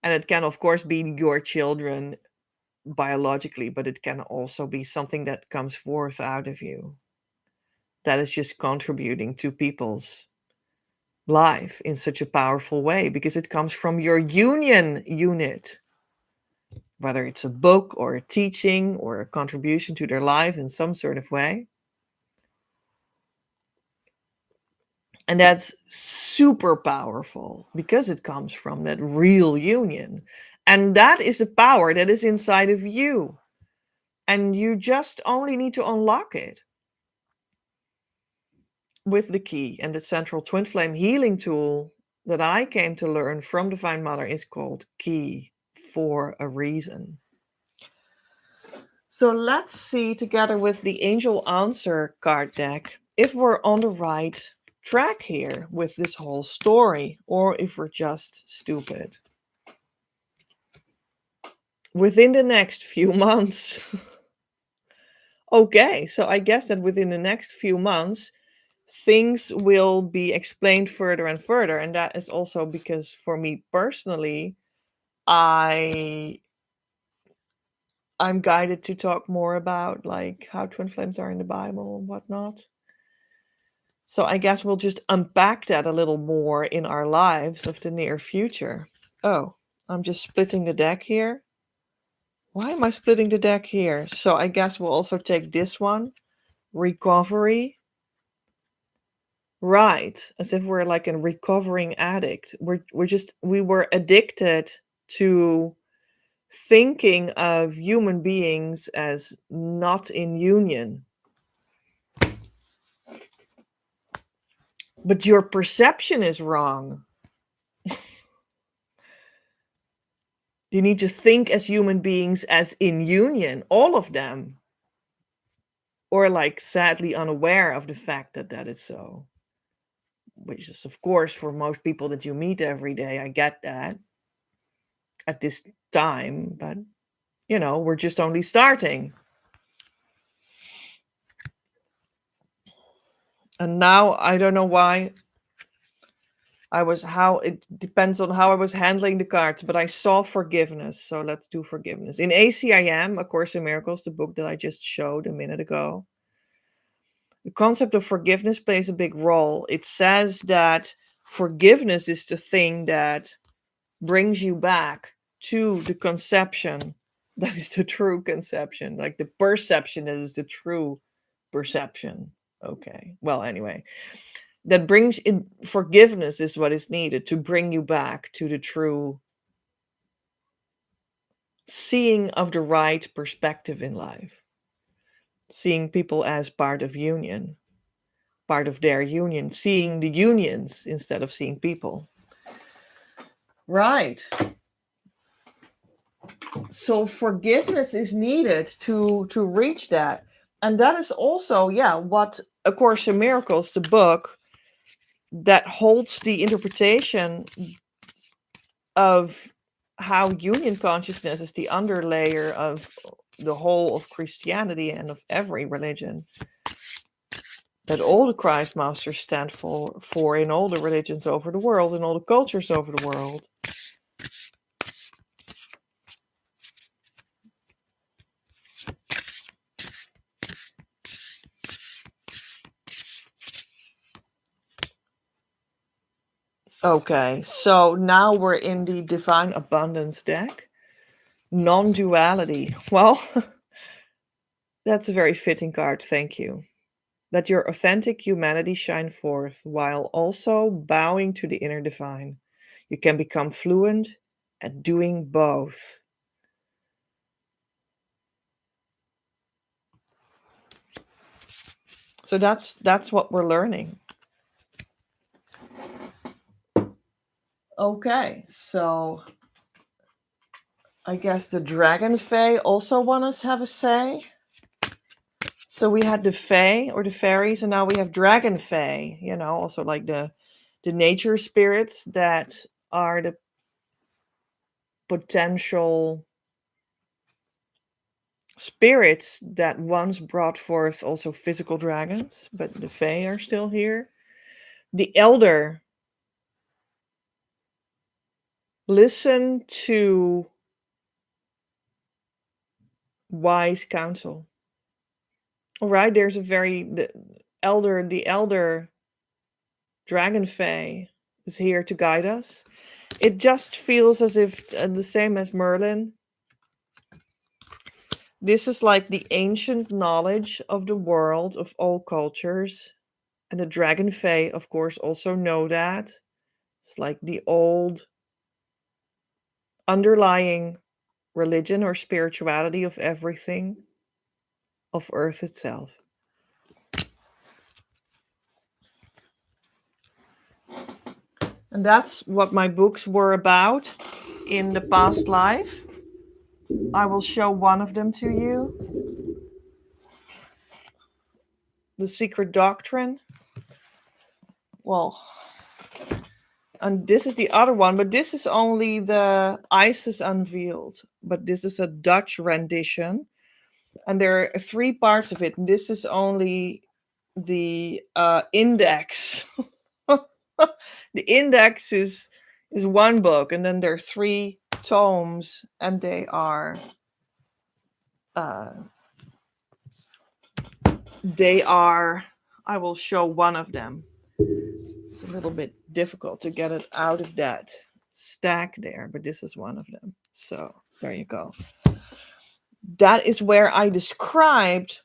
And it can, of course, be your children biologically, but it can also be something that comes forth out of you that is just contributing to people's life in such a powerful way because it comes from your union unit, whether it's a book or a teaching or a contribution to their life in some sort of way. And that's super powerful because it comes from that real union. And that is a power that is inside of you. And you just only need to unlock it with the key. And the central twin flame healing tool that I came to learn from Divine Mother is called Key for a reason. So let's see together with the Angel Answer card deck if we're on the right track here with this whole story or if we're just stupid. Within the next few months. Okay, so I guess that within the next few months, things will be explained further and further. And that is also because for me personally, I'm guided to talk more about like how twin flames are in the Bible and whatnot. So I guess we'll just unpack that a little more in our lives of the near future. Oh, I'm just splitting the deck here. Why am I splitting the deck here? So I guess we'll also take this one, recovery. Right, as if we're like a recovering addict. We were addicted to thinking of human beings as not in union. But your perception is wrong. You need to think as human beings as in union, all of them. Or like sadly unaware of the fact that that is so. Which is, of course, for most people that you meet every day, I get that at this time, but we're just only starting. And now I don't know why it depends on how I was handling the cards, but I saw forgiveness. So let's do forgiveness. In ACIM, A Course in Miracles, the book that I just showed a minute ago, the concept of forgiveness plays a big role. It says that forgiveness is the thing that brings you back to the conception that is the true conception, like the perception that is the true perception. Okay. Well, anyway, that brings in forgiveness is what is needed to bring you back to the true seeing of the right perspective in life, seeing people as part of union, part of their union, seeing the unions instead of seeing people. Right. So forgiveness is needed to reach that. And that is also, what A Course in Miracles, the book that holds the interpretation of how union consciousness is the underlayer of the whole of Christianity and of every religion, that all the Christ masters stand for in all the religions over the world, in all the cultures over the world. Okay, so now we're in the Divine Abundance deck. Non-duality. Well, that's a very fitting card, thank you. Let your authentic humanity shine forth while also bowing to the inner divine. You can become fluent at doing both. So that's what we're learning. Okay, so I guess the Dragon Fae also want us to have a say. So we had the Fae or the fairies, and now we have Dragon Fae, also like the the nature spirits that are the potential spirits that once brought forth also physical dragons, but the Fae are still here. The elder, listen to wise counsel. All right, there's the elder dragon Fae is here to guide us. It just feels as if the same as Merlin. This is like the ancient knowledge of the world of all cultures. And the dragon Fae, of course, also know that. It's like the old underlying religion or spirituality of everything, of Earth itself. And that's what my books were about in the past life. I will show one of them to you. The Secret Doctrine. Well, and this is the other one, but this is only the Isis Unveiled. But this is a Dutch rendition. And there are 3 parts of it. This is only the index. The index is one book, and then there are 3 tomes, and they are I will show one of them. It's a little bit difficult to get it out of that stack there, but this is one of them. So there you go. That is where I described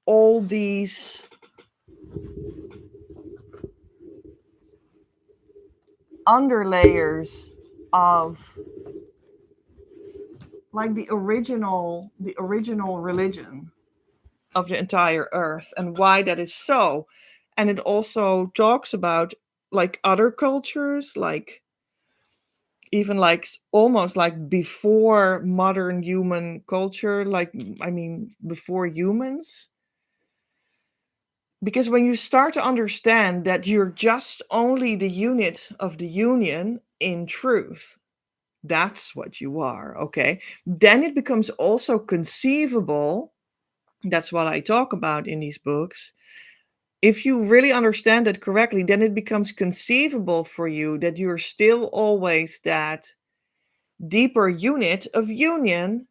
all these underlayers of like the original religion of the entire earth and why that is so. And it also talks about like other cultures, like even like almost like before modern human culture, like I mean before humans. Because when you start to understand that you're just only the unit of the union in truth, that's what you are, okay? Then it becomes also conceivable. That's what I talk about in these books. If you really understand it correctly, then it becomes conceivable for you that you're still always that deeper unit of union.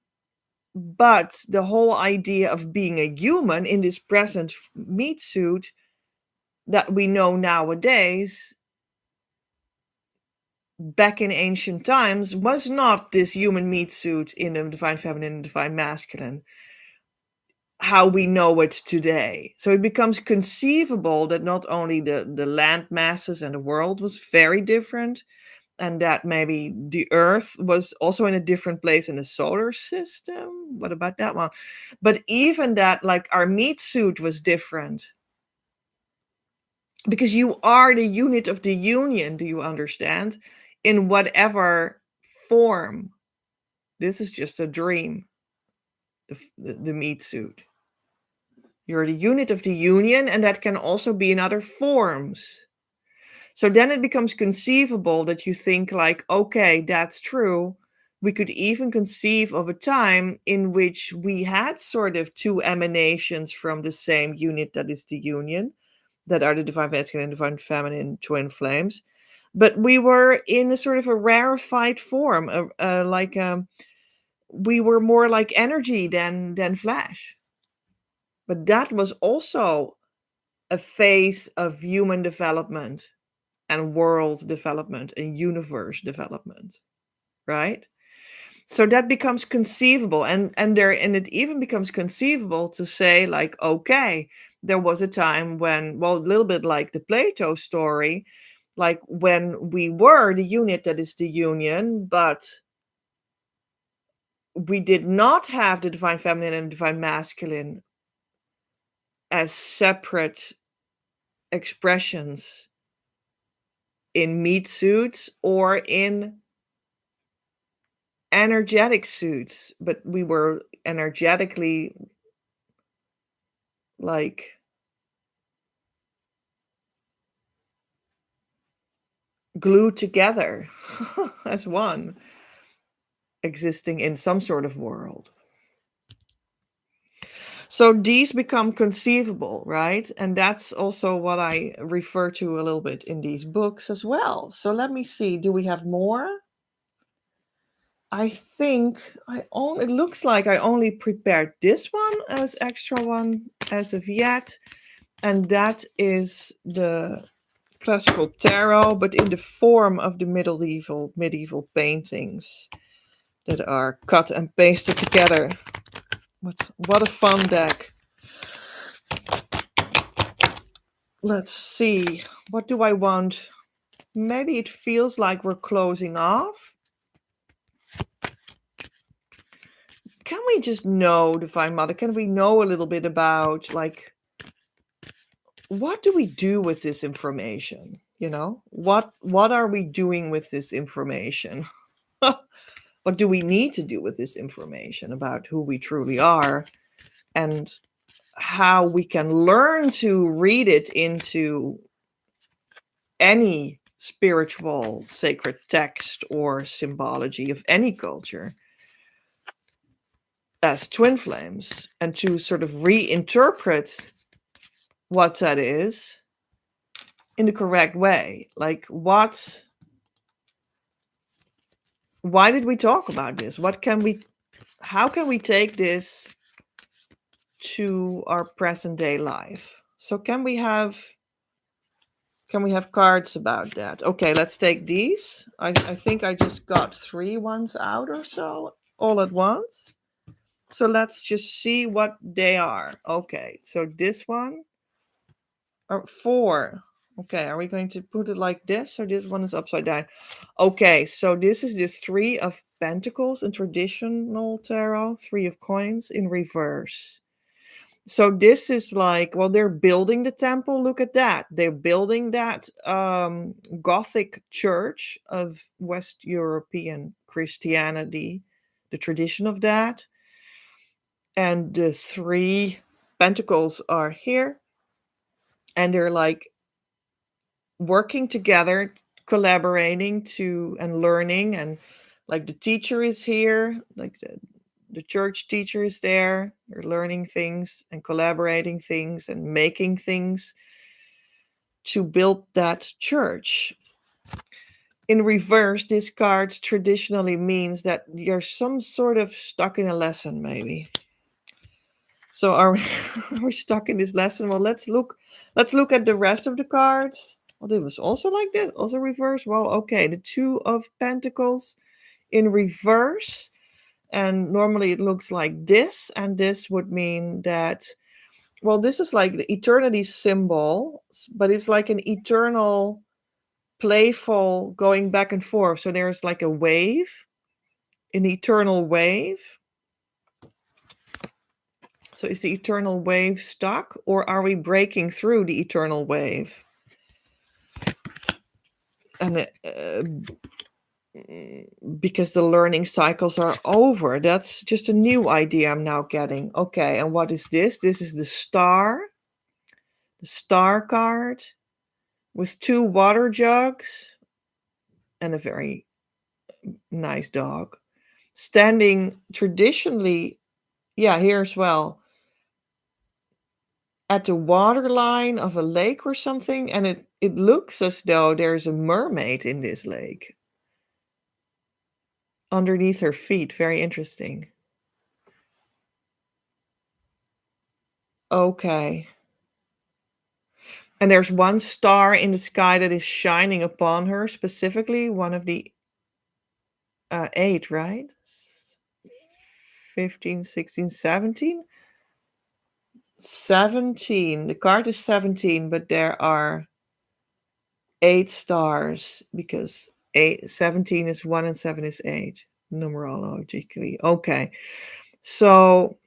But the whole idea of being a human in this present meat suit that we know nowadays, back in ancient times, was not this human meat suit in the divine feminine and divine masculine, how we know it today. So it becomes conceivable that not only the land masses and the world was very different, and that maybe the earth was also in a different place in the solar system. What about that one? But even that, like our meat suit was different. Because you are the unit of the union, do you understand? In whatever form. This is just a dream, the meat suit. You're the unit of the union, and that can also be in other forms. So then it becomes conceivable that you think like, okay, that's true. We could even conceive of a time in which we had sort of 2 emanations from the same unit that is the union, that are the divine masculine and divine feminine twin flames. But we were in a sort of a rarefied form, we were more like energy than flesh. But that was also a phase of human development and world development and universe development, right? So that becomes conceivable, and it even becomes conceivable to say like, okay, there was a time when, well, a little bit like the Plato story, like when we were the unit that is the union, but we did not have the divine feminine and divine masculine as separate expressions in meat suits or in energetic suits, but we were energetically like glued together as one, existing in some sort of world. So these become conceivable, right? And that's also what I refer to a little bit in these books as well. So let me see, do we have more? I think it looks like I only prepared this one as extra one as of yet. And that is the classical tarot, but in the form of the medieval paintings that are cut and pasted together. What a fun deck. Let's see. What do I want? Maybe it feels like we're closing off. Can we just know, Divine Mother? Can we know a little bit about, like, what do we do with this information? You know, what are we doing with this information? What do we need to do with this information about who we truly are, and how we can learn to read it into any spiritual sacred text or symbology of any culture as twin flames, and to sort of reinterpret what that is in the correct way. Like, why did we talk about this? How can we take this to our present day life? So can we have cards about that? Okay, let's take these. I think I just got 3 ones out or so all at once. So let's just see what they are. Okay, so this one, or 4. Okay, are we going to put it like this, or this one is upside down? Okay, so this is the 3 of Pentacles in traditional tarot, 3 of Coins in reverse. So this is like, well, they're building the temple. Look at that. They're building that Gothic church of West European Christianity, the tradition of that. And the 3 pentacles are here. And they're like working together, collaborating and learning. And like the teacher is here, like the church teacher is there. They're learning things and collaborating things and making things to build that church. In reverse, this card traditionally means that you're some sort of stuck in a lesson, maybe. So are we stuck in this lesson? Well, let's look at the rest of the cards. Well, it was also like this, also reverse. Well, okay, the 2 of Pentacles in reverse. And normally it looks like this, and this would mean that, well, this is like the eternity symbol, but it's like an eternal, playful going back and forth. So there's like a wave, an eternal wave. So is the eternal wave stuck, or are we breaking through the eternal wave? And because the learning cycles are over. That's just a new idea I'm now getting. Okay, and what is this? This is the star card with 2 water jugs and a very nice dog standing traditionally, here as well, at the water line of a lake or something. And it looks as though there's a mermaid in this lake underneath her feet. Very interesting. Okay. And there's 1 star in the sky that is shining upon her, specifically one of the 8, right? 15, 16, 17? 17. The card is 17, but there are 8 stars because 17 is 1 and 7 is 8, numerologically. Okay. So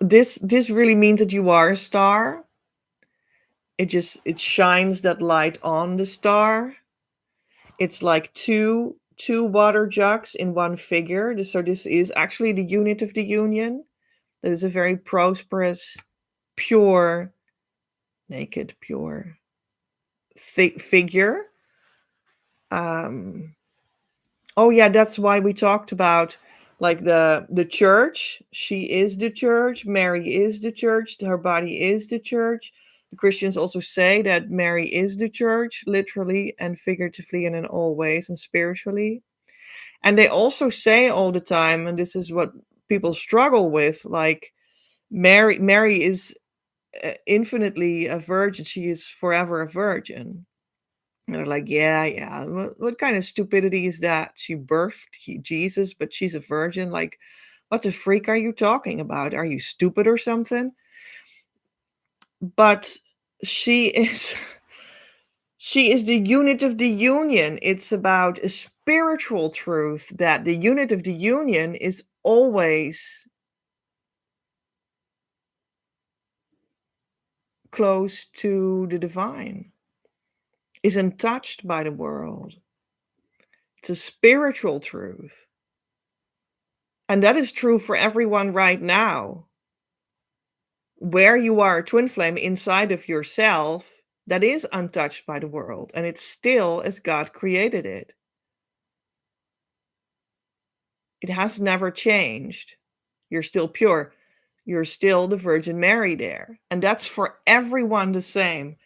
this really means that you are a star. It shines that light on the star. It's like two water jugs in one figure. So this is actually the unit of the union. That is a very prosperous, pure naked, pure figure. Oh yeah, that's why we talked about like the church. She is the church. Mary is the church. Her body is the church. The Christians also say that Mary is the church, literally and figuratively and in all ways and spiritually. And they also say all the time, and this is what people struggle with, like Mary is infinitely a virgin. She is forever a virgin. And they're like, yeah. What kind of stupidity is that? She birthed Jesus, but she's a virgin. Like, what the freak are you talking about? Are you stupid or something? But she is she is the unit of the union. It's about a spiritual truth that the unit of the union is always close to the divine, is untouched by the world. It's a spiritual truth. And that is true for everyone right now. Where you are a twin flame inside of yourself, that is untouched by the world. And it's still as God created it. It has never changed. You're still pure. You're still the Virgin Mary there. And that's for everyone the same.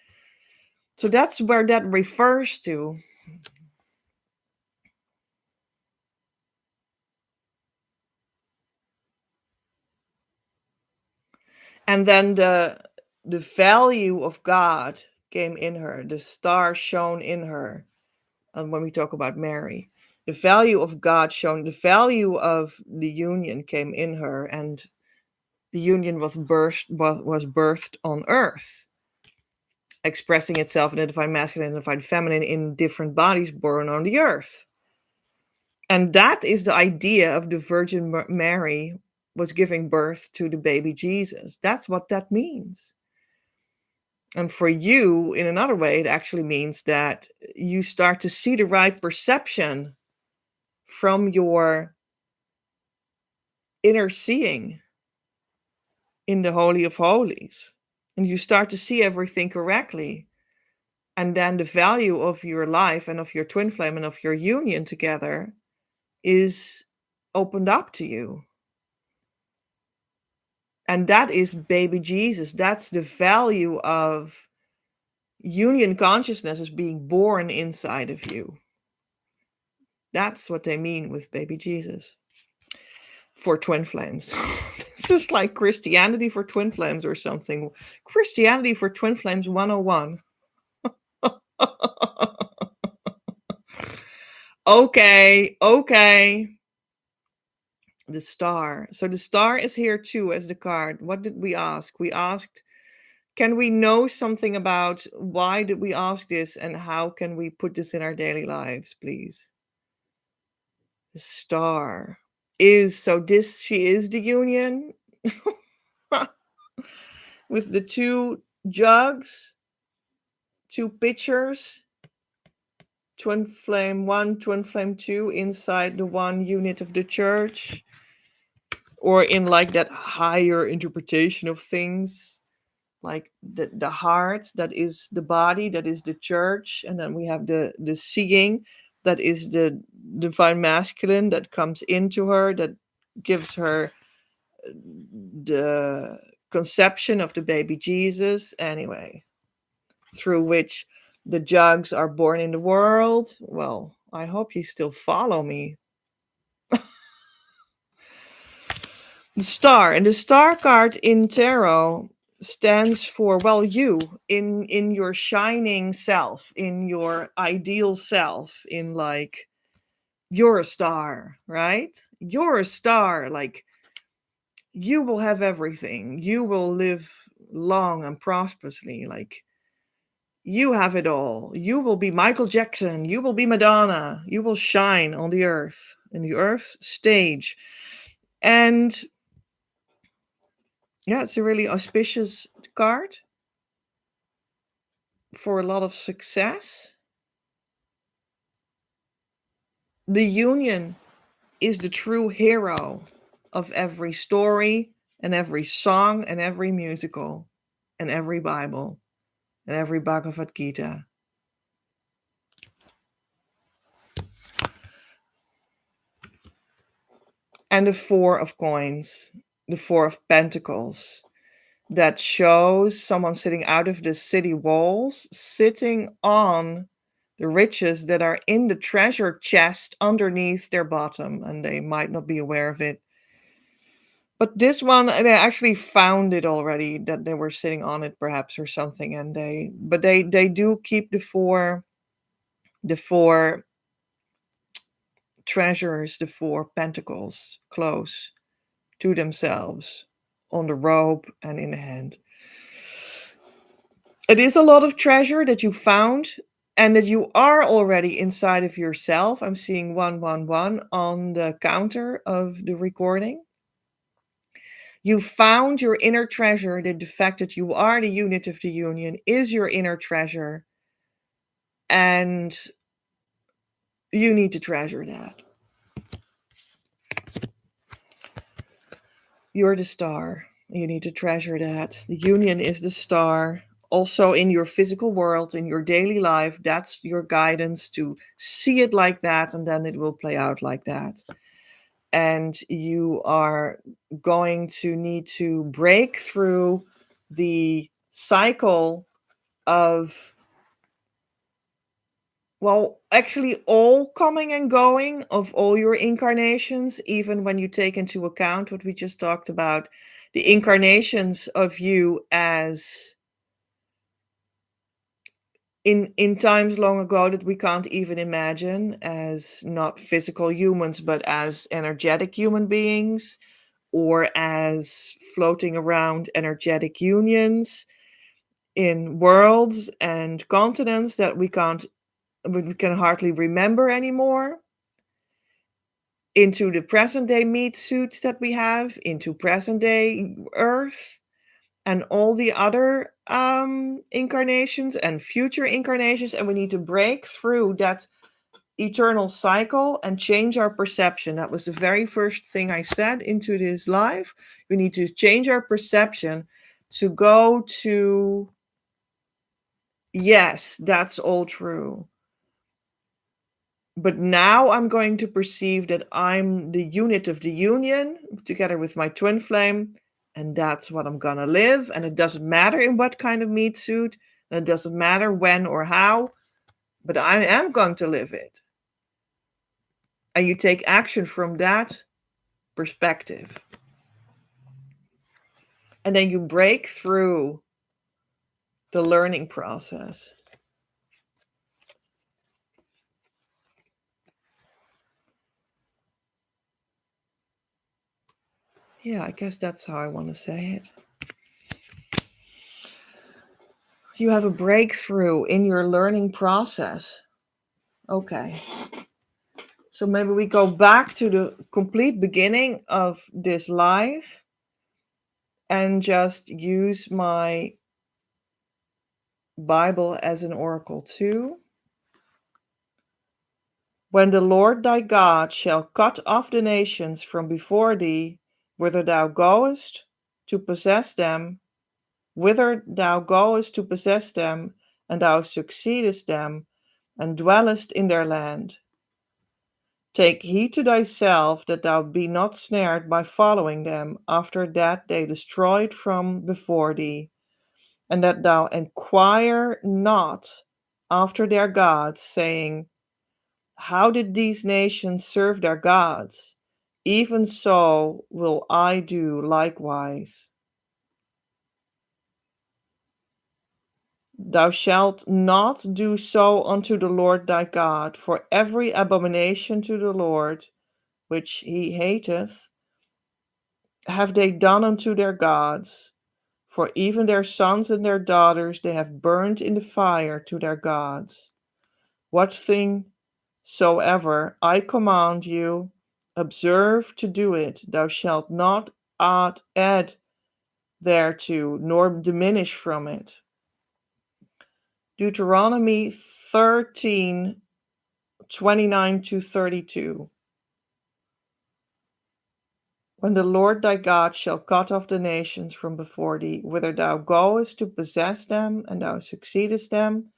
So that's where that refers to. And then the value of God came in her. The star shone in her. And when we talk about Mary, the value of God shone, the value of the union came in her, and the union was birthed on earth, expressing itself in the divine masculine and divine feminine in different bodies born on the earth. And that is the idea of the Virgin Mary was giving birth to the baby Jesus. That's what that means. And for you, in another way, it actually means that you start to see the right perception from your inner seeing in the Holy of Holies. And you start to see everything correctly. And then the value of your life and of your twin flame and of your union together is opened up to you. And that is baby Jesus. That's the value of union consciousness as being born inside of you. That's what they mean with baby Jesus for twin flames. This is like Christianity for twin flames or something. Christianity for twin flames 101. Okay. The star. So the star is here too as the card. What did we ask? We asked, can we know something about why did we ask this and how can we put this in our daily lives, please? The star is, so this, she is the union with the two jugs, two pitchers, twin flame 1, twin flame 2 inside the one unit of the church, or in like that higher interpretation of things, like the heart, that is the body, that is the church, and then we have the seeing, that is the divine masculine that comes into her, that gives her the conception of the baby Jesus, anyway, through which the jugs are born in the world. Well, I hope you still follow me. The star, and the star card in tarot stands for, well, you in your shining self, in your ideal self, in like you're a star, right? You're a star, like you will have everything. You will live long and prosperously, like you have it all. You will be Michael Jackson. You will be Madonna. You will shine on the earth, in the earth's stage. And yeah, it's a really auspicious card for a lot of success. The union is the true hero of every story and every song and every musical and every Bible. in every Bhagavad Gita. And the Four of Coins, the Four of Pentacles, that shows someone sitting out of the city walls, sitting on the riches that are in the treasure chest underneath their bottom, and they might not be aware of it. But this one, they actually found it already, that they were sitting on it perhaps or something, and they do keep the four treasures, the four pentacles, close to themselves on the robe and in the hand. It is a lot of treasure that you found and that you are already inside of yourself. I'm seeing 111 on the counter of the recording. You found your inner treasure, that the fact that you are the unit of the union is your inner treasure, and you need to treasure that. You're the star. You need to treasure that. The union is the star. Also in your physical world, in your daily life, that's your guidance to see it like that, and then it will play out like that. And you are going to need to break through the cycle of, well, actually all coming and going of all your incarnations, even when you take into account what we just talked about, the incarnations of you as in times long ago that we can't even imagine, as not physical humans, but as energetic human beings, or as floating around energetic unions in worlds and continents that we can hardly remember anymore, into the present day meat suits that we have, into present day Earth, and all the other incarnations and future incarnations. And we need to break through that eternal cycle and change our perception. That was the very first thing I said into this live. We need to change our perception to go to, yes, that's all true. But now I'm going to perceive that I'm the unit of the union together with my twin flame, and that's what I'm gonna live. And it doesn't matter in what kind of meat suit, and it doesn't matter when or how, but I am going to live it. And you take action from that perspective. And then you break through the learning process. Yeah, I guess that's how I want to say it. You have a breakthrough in your learning process. Okay. So maybe we go back to the complete beginning of this live and just use my Bible as an oracle too. When the Lord thy God shall cut off the nations from before thee, whither thou goest to possess them, and thou succeedest them, and dwellest in their land. Take heed to thyself that thou be not snared by following them after that they destroyed from before thee, and that thou enquire not after their gods, saying, how did these nations serve their gods? Even so will I do likewise. Thou shalt not do so unto the Lord thy God, for every abomination to the Lord, which he hateth, have they done unto their gods. For even their sons and their daughters they have burnt in the fire to their gods. What thing soever I command you, observe to do it. Thou shalt not add thereto, nor diminish from it. Deuteronomy 13:29-32. When the Lord thy God shall cut off the nations from before thee, whither thou goest to possess them, and thou succeedest them,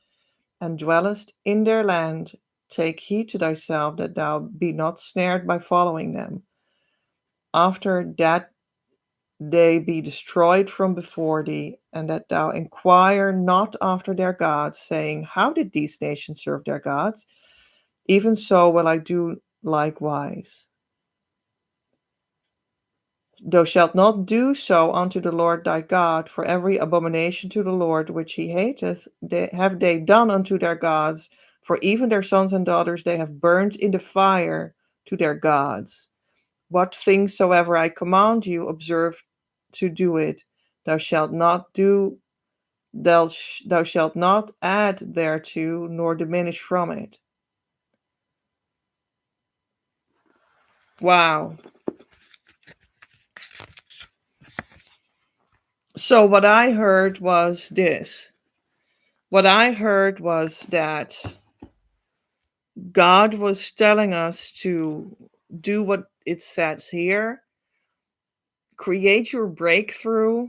and dwellest in their land, take heed to thyself that thou be not snared by following them. After that they be destroyed from before thee, and that thou inquire not after their gods, saying, how did these nations serve their gods? Even so will I do likewise. Thou shalt not do so unto the Lord thy God, for every abomination to the Lord which he hateth have they done unto their gods, for even their sons and daughters they have burnt in the fire to their gods. What things soever I command you, observe to do it. Thou shalt not do, thou shalt not add thereto, nor diminish from it. Wow. So what I heard was this. What I heard was that God was telling us to do what it says here, create your breakthrough,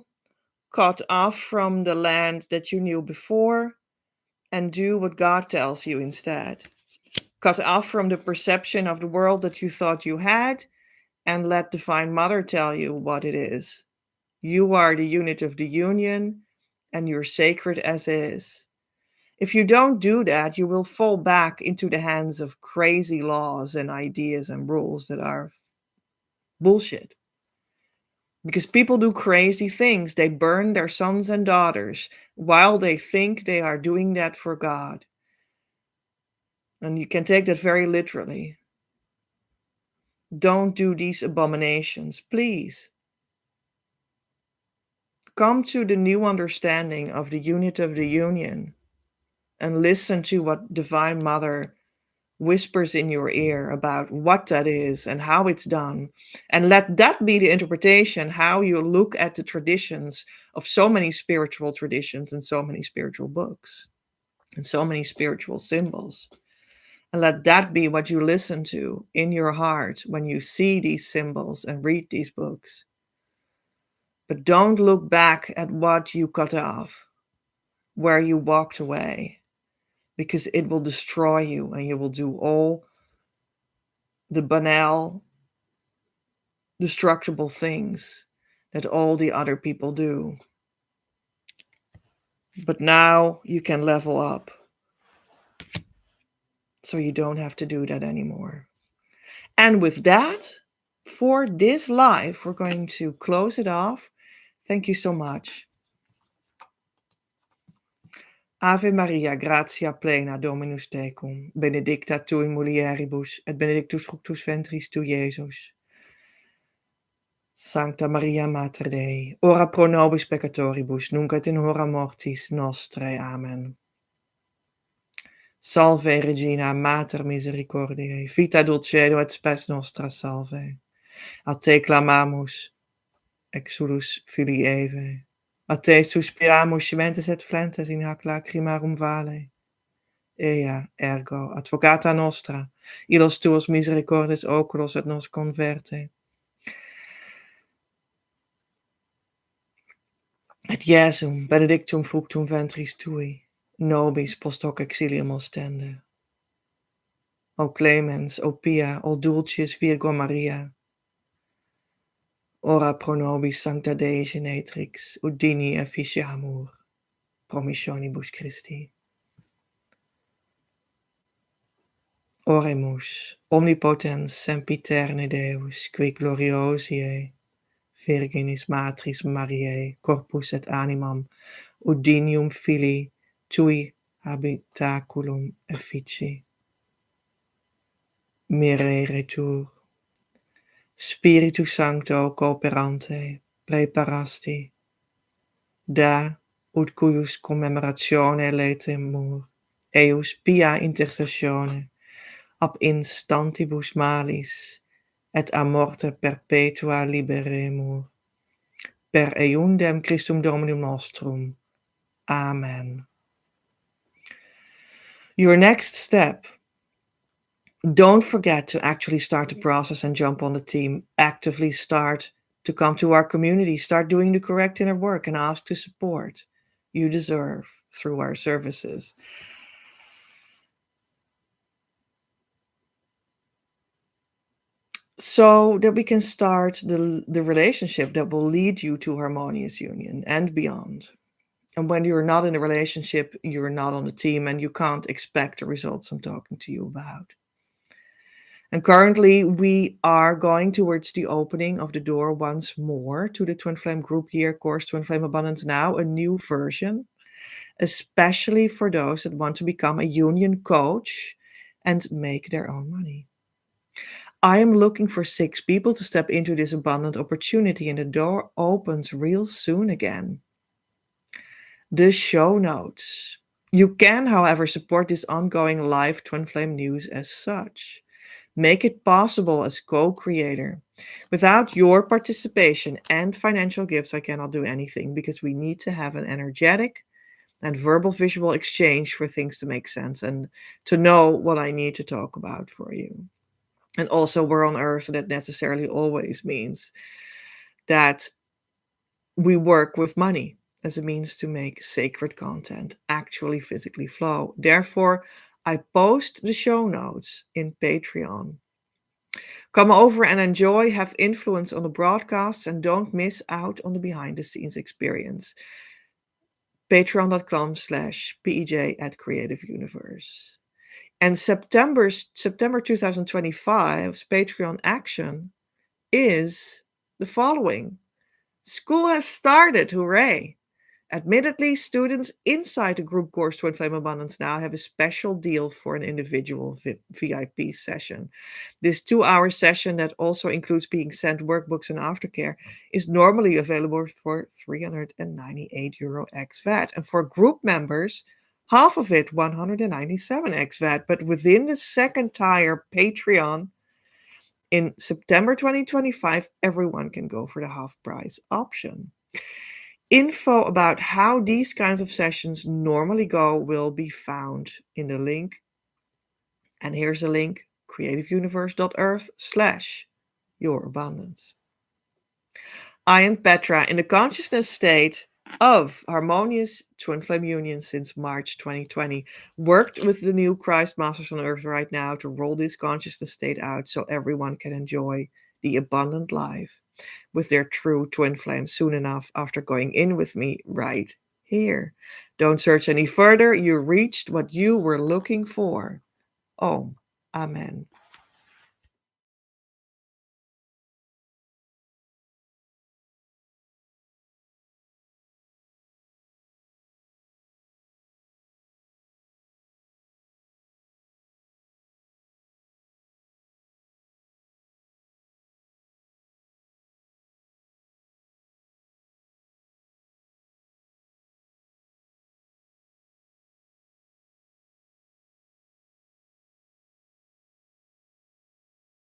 cut off from the land that you knew before, and do what God tells you instead. Cut off from the perception of the world that you thought you had, and let Divine Mother tell you what it is. You are the unit of the union, and you're sacred as is. If you don't do that, you will fall back into the hands of crazy laws and ideas and rules that are bullshit. Because people do crazy things. They burn their sons and daughters while they think they are doing that for God. And you can take that very literally. Don't do these abominations, please. Come to the new understanding of the unit of the union and listen to what Divine Mother whispers in your ear about what that is and how it's done. And let that be the interpretation, how you look at the traditions of so many spiritual traditions and so many spiritual books and so many spiritual symbols. And let that be what you listen to in your heart when you see these symbols and read these books. But don't look back at what you cut off, where you walked away, because it will destroy you and you will do all the banal, destructible things that all the other people do. But now you can level up, so you don't have to do that anymore. And with that, for this live, we're going to close it off. Thank you so much. Ave Maria, gratia plena, Dominus tecum, benedicta tu in mulieribus, et benedictus fructus ventris tu, Iesus. Sancta Maria Mater Dei, ora pro nobis peccatoribus, nunc et in hora mortis nostrae. Amen. Salve Regina, Mater misericordiae, vita dulcedo et spes nostra salve. A te clamamus, exulus filii Eve. A te suspiramus, gementes et flentes in hac lacrimarum vale. Ea, ergo, advocata nostra, illos tuos misericordes oculos et nos converte. Et Iesum, benedictum fructum ventris tui, nobis post hoc exilium ostende. O clemens, o pia, o dulcis Virgo Maria, ora pro nobis sancta Dei genetrix, udini efficiamur, promissionibus Christi. Oremus, omnipotens sempiterne Deus, qui gloriosie, Virginis Matris Mariae, corpus et animam, udinium Filii tui habitaculum effici. Mireretur, Spiritus Sancto cooperante, preparasti, da ut cuius commemoratione letemur, eius pia intercessione, ab instantibus malis, et a morte perpetua liberemur. Per eundem Christum Dominum nostrum. Amen. Your next step Don't forget to actually start the process and jump on the team. Actively start to come to our community, start doing the correct inner work, and ask to support you deserve through our services. So that we can start the relationship that will lead you to harmonious union and beyond. And when you're not in a relationship, you're not on the team and you can't expect the results I'm talking to you about. And currently, we are going towards the opening of the door once more to the Twin Flame Group Year course, Twin Flame Abundance Now, a new version, especially for those that want to become a union coach and make their own money. I am looking for 6 people to step into this abundant opportunity, and the door opens real soon again. The show notes. You can, however, support this ongoing live Twin Flame news as such. Make it possible as co-creator. Without your participation and financial gifts, I cannot do anything because we need to have an energetic and verbal visual exchange for things to make sense and to know what I need to talk about for you. And also, we're on Earth, that necessarily always means that we work with money as a means to make sacred content actually physically flow. Therefore, I post the show notes in Patreon. Come over and enjoy, have influence on the broadcasts, and don't miss out on the behind the scenes experience. Patreon.com/PEJ at Creative Universe. And September 2025's Patreon action is the following. School has started, hooray! Admittedly, students inside the group course Twin Flame Abundance Now have a special deal for an individual VIP session. This 2-hour session that also includes being sent workbooks and aftercare is normally available for €398 ex VAT. And for group members, half of it, €197 ex VAT. But within the second tier Patreon, in September 2025, everyone can go for the half price option. Info about how these kinds of sessions normally go will be found in the link. And here's a link, creativeuniverse.earth/yourabundance. I am Petra, in the consciousness state of harmonious twin flame union since March 2020. Worked with the new Christ Masters on Earth right now to roll this consciousness state out so everyone can enjoy the abundant life with their true twin flame soon enough after going in with me right here. Don't search any further. You reached what you were looking for. Om. Amen.